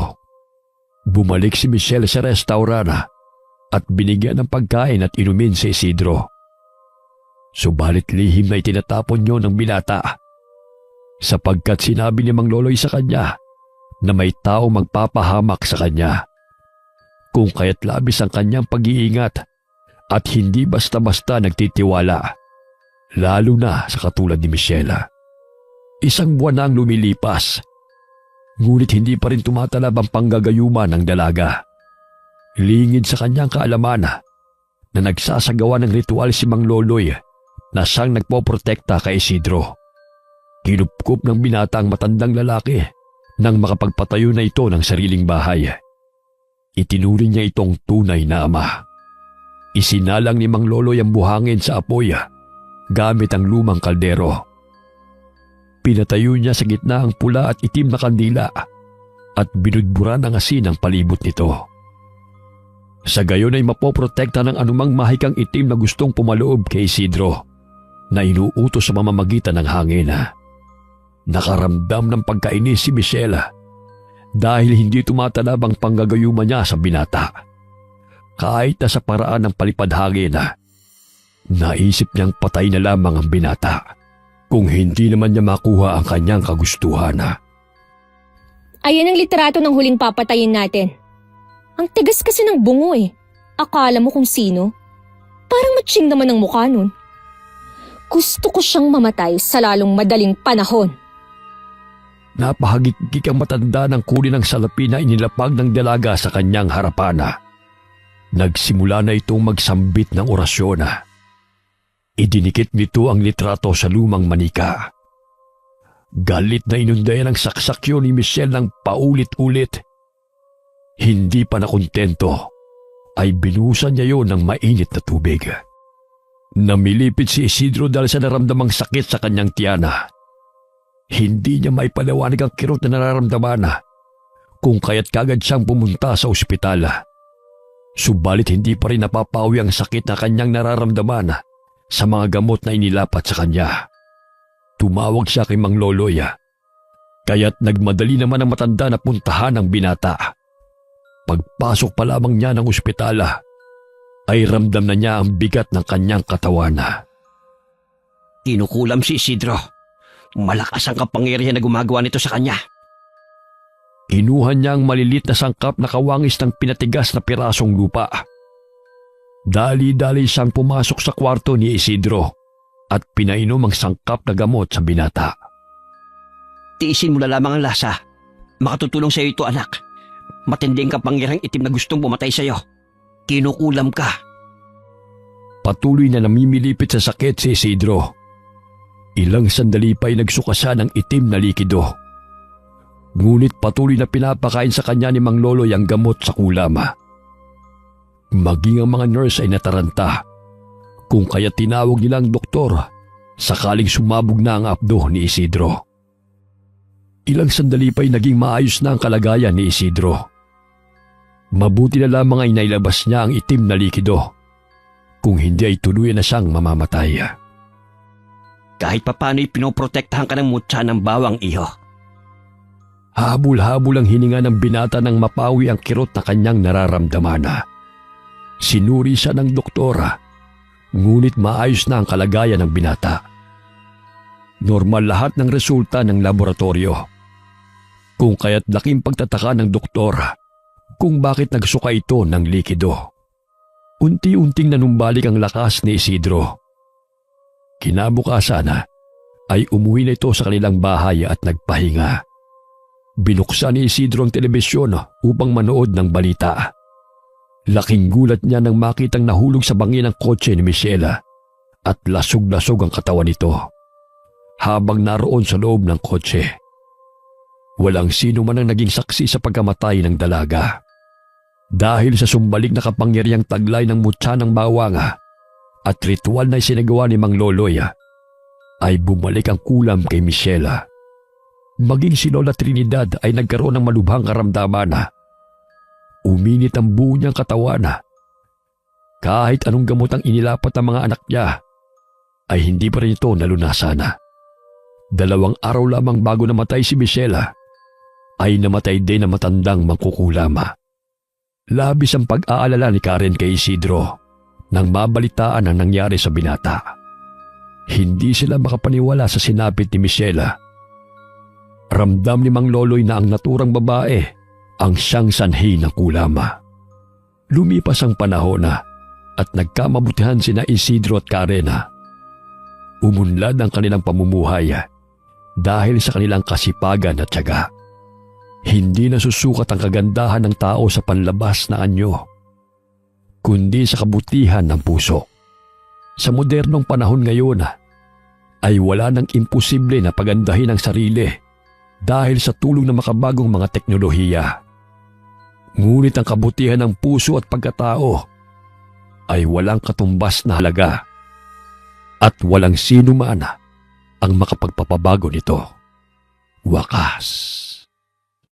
A: Bumalik si Michelle sa restaurant at binigyan ng pagkain at inumin si Isidro. Subalit lihim na itinatapon niyo ng binata sapagkat sinabi ni Mang Loloy sa kanya na may tao magpapahamak sa kanya. Kung kaya't labis ang kanyang pag-iingat at hindi basta-basta nagtitiwala, lalo na sa katulad ni Michelle. Isang buwan na ang lumilipas, ngunit hindi pa rin tumatalab ang panggagayuma ng dalaga. Lingid sa kanyang kaalaman na nagsasagawa ng ritual si Mang Loloy na siyang nagpoprotekta kay Isidro. Kinupkup ng binata ang matandang lalaki nang makapagpatayo na ito ng sariling bahay. Itinuring niya itong tunay na ama. Isinalang ni Mang Loloy ang buhangin sa apoy gamit ang lumang kaldero. Pinatayo niya sa gitna ang pula at itim na kandila at binudburan ng asin ang palibot nito. Sa gayon ay mapoprotekta ng anumang mahikang itim na gustong pumaloob kay Isidro na inuutos sa mamamagitan ng hangin. Nakaramdam ng pagkainis si Michelle dahil hindi tumatalab ang panggagayuma niya sa binata. Kahit na sa paraan ng palipad hangin, naisip niyang patay na lamang ang binata kung hindi naman niya makuha ang kanyang kagustuhan.
B: Ayan ang litrato ng huling papatayin natin. Ang tigas kasi ng bungo eh. Akala mo kung sino? Parang matching naman ang mukha nun. Gusto ko siyang mamatay sa lalong madaling panahon.
A: Napahagikik ang matanda ng kunin ng salapi na inilapag ng dalaga sa kanyang harapan. Nagsimula na itong magsambit ng orasyon. Idinikit nito ang litrato sa lumang manika. Galit na inundayan ang saksakyo ni Michelle ng paulit-ulit. Hindi pa nakontento, ay binusan niya yon ng mainit na tubig. Namilipit si Isidro dahil sa naramdamang sakit sa kanyang tiyana. Hindi niya maipaliwanag ang kirot na nararamdaman kung kaya't kagad siyang pumunta sa ospital. Subalit hindi pa rin napapawi ang sakit na kanyang nararamdaman sa mga gamot na inilapat sa kanya. Tumawag siya kay Mang Loloy, kaya't nagmadali naman ang matanda na puntahan ang binata. Pagpasok pa lamang niya ng ospital, ay ramdam na niya ang bigat ng kanyang katawan.
C: Kinukulam si Isidro. Malakas ang kapangyarihan na gumagawa nito sa kanya.
A: Kinuha niya ang malilit na sangkap na kawangis ng pinatigas na pirasong lupa. Dali-dali siyang pumasok sa kwarto ni Isidro at pinainom ang sangkap na gamot sa binata.
C: Tiisin mo na lamang ang lasa. Makatutulong sa iyo ito, anak. Matinding kapangyarihang itim na gustong pumatay sa iyo. Kinukulam ka.
A: Patuloy na namimilipit sa sakit si Isidro. Ilang sandali pa'y nagsukasa ng itim na likido. Ngunit patuloy na pinapakain sa kanya ni Mang Loloy ang gamot sa kulam. Maging ang mga nurse ay nataranta, kung kaya tinawag nila ang doktor sakaling sumabog na ang abdo ni Isidro. Ilang sandali pa'y naging maayos na ang kalagayan ni Isidro. Mabuti na lamang ay nailabas niya ang itim na likido, kung hindi ay tuluyan na siyang mamamatay.
C: Kahit papano'y pinoprotektahan ka ng mutya ng bawang, iho.
A: Habol-habol ang hininga ng binata nang mapawi ang kirot na kanyang nararamdaman. Sinuri siya ng doktora, ngunit maayos na ang kalagayan ng binata. Normal lahat ng resulta ng laboratorio, kung kaya't laking pagtataka ng doktor kung bakit nagsuka ito ng likido. Unti-unting nanumbalik ang lakas ni Isidro. Kinabukasan ay umuwi na ito sa kanilang bahay at nagpahinga. Binuksan ni Isidro ang telebisyon upang manood ng balita. Laking gulat niya nang makitang nahulog sa bangin ang kotse ni Michelle at lasog-lasog ang katawan nito habang naroon sa loob ng kotse. Walang sino man ang naging saksi sa pagkamatay ng dalaga. Dahil sa sumbalik na kapangyarihang taglay ng mutya ng bawang at ritual na isinagawa ni Mang Loloy, ay bumalik ang kulam kay Michelle. Maging si Lola Trinidad ay nagkaroon ng malubhang karamdaman. Uminit ang buo niyang katawan. Kahit anong gamot ang inilapat ng mga anak niya, ay hindi pa rin ito nalunasan. 2 araw lamang bago namatay si Michelle, ay namatay din ang matandang mangkukulama. Labis ang pag-aalala ni Karen kay Isidro nang mabalitaan ang nangyari sa binata. Hindi sila makapaniwala sa sinapit ni Michelle. Ramdam ni Mang Loloy na ang naturang babae ang siyang sanhi ng kulama. Lumipas ang panahon at nagkamabutihan sina Isidro at Karen. Umunlad ang kanilang pamumuhay dahil sa kanilang kasipagan at tiyaga. Hindi nasusukat ang kagandahan ng tao sa panlabas na anyo, kundi sa kabutihan ng puso. Sa modernong panahon ngayon, ay wala nang imposible na pagandahin ang sarili dahil sa tulong ng makabagong mga teknolohiya. Ngunit ang kabutihan ng puso at pagkatao ay walang katumbas na halaga at walang sino man ang makapagpapabago nito. Wakas.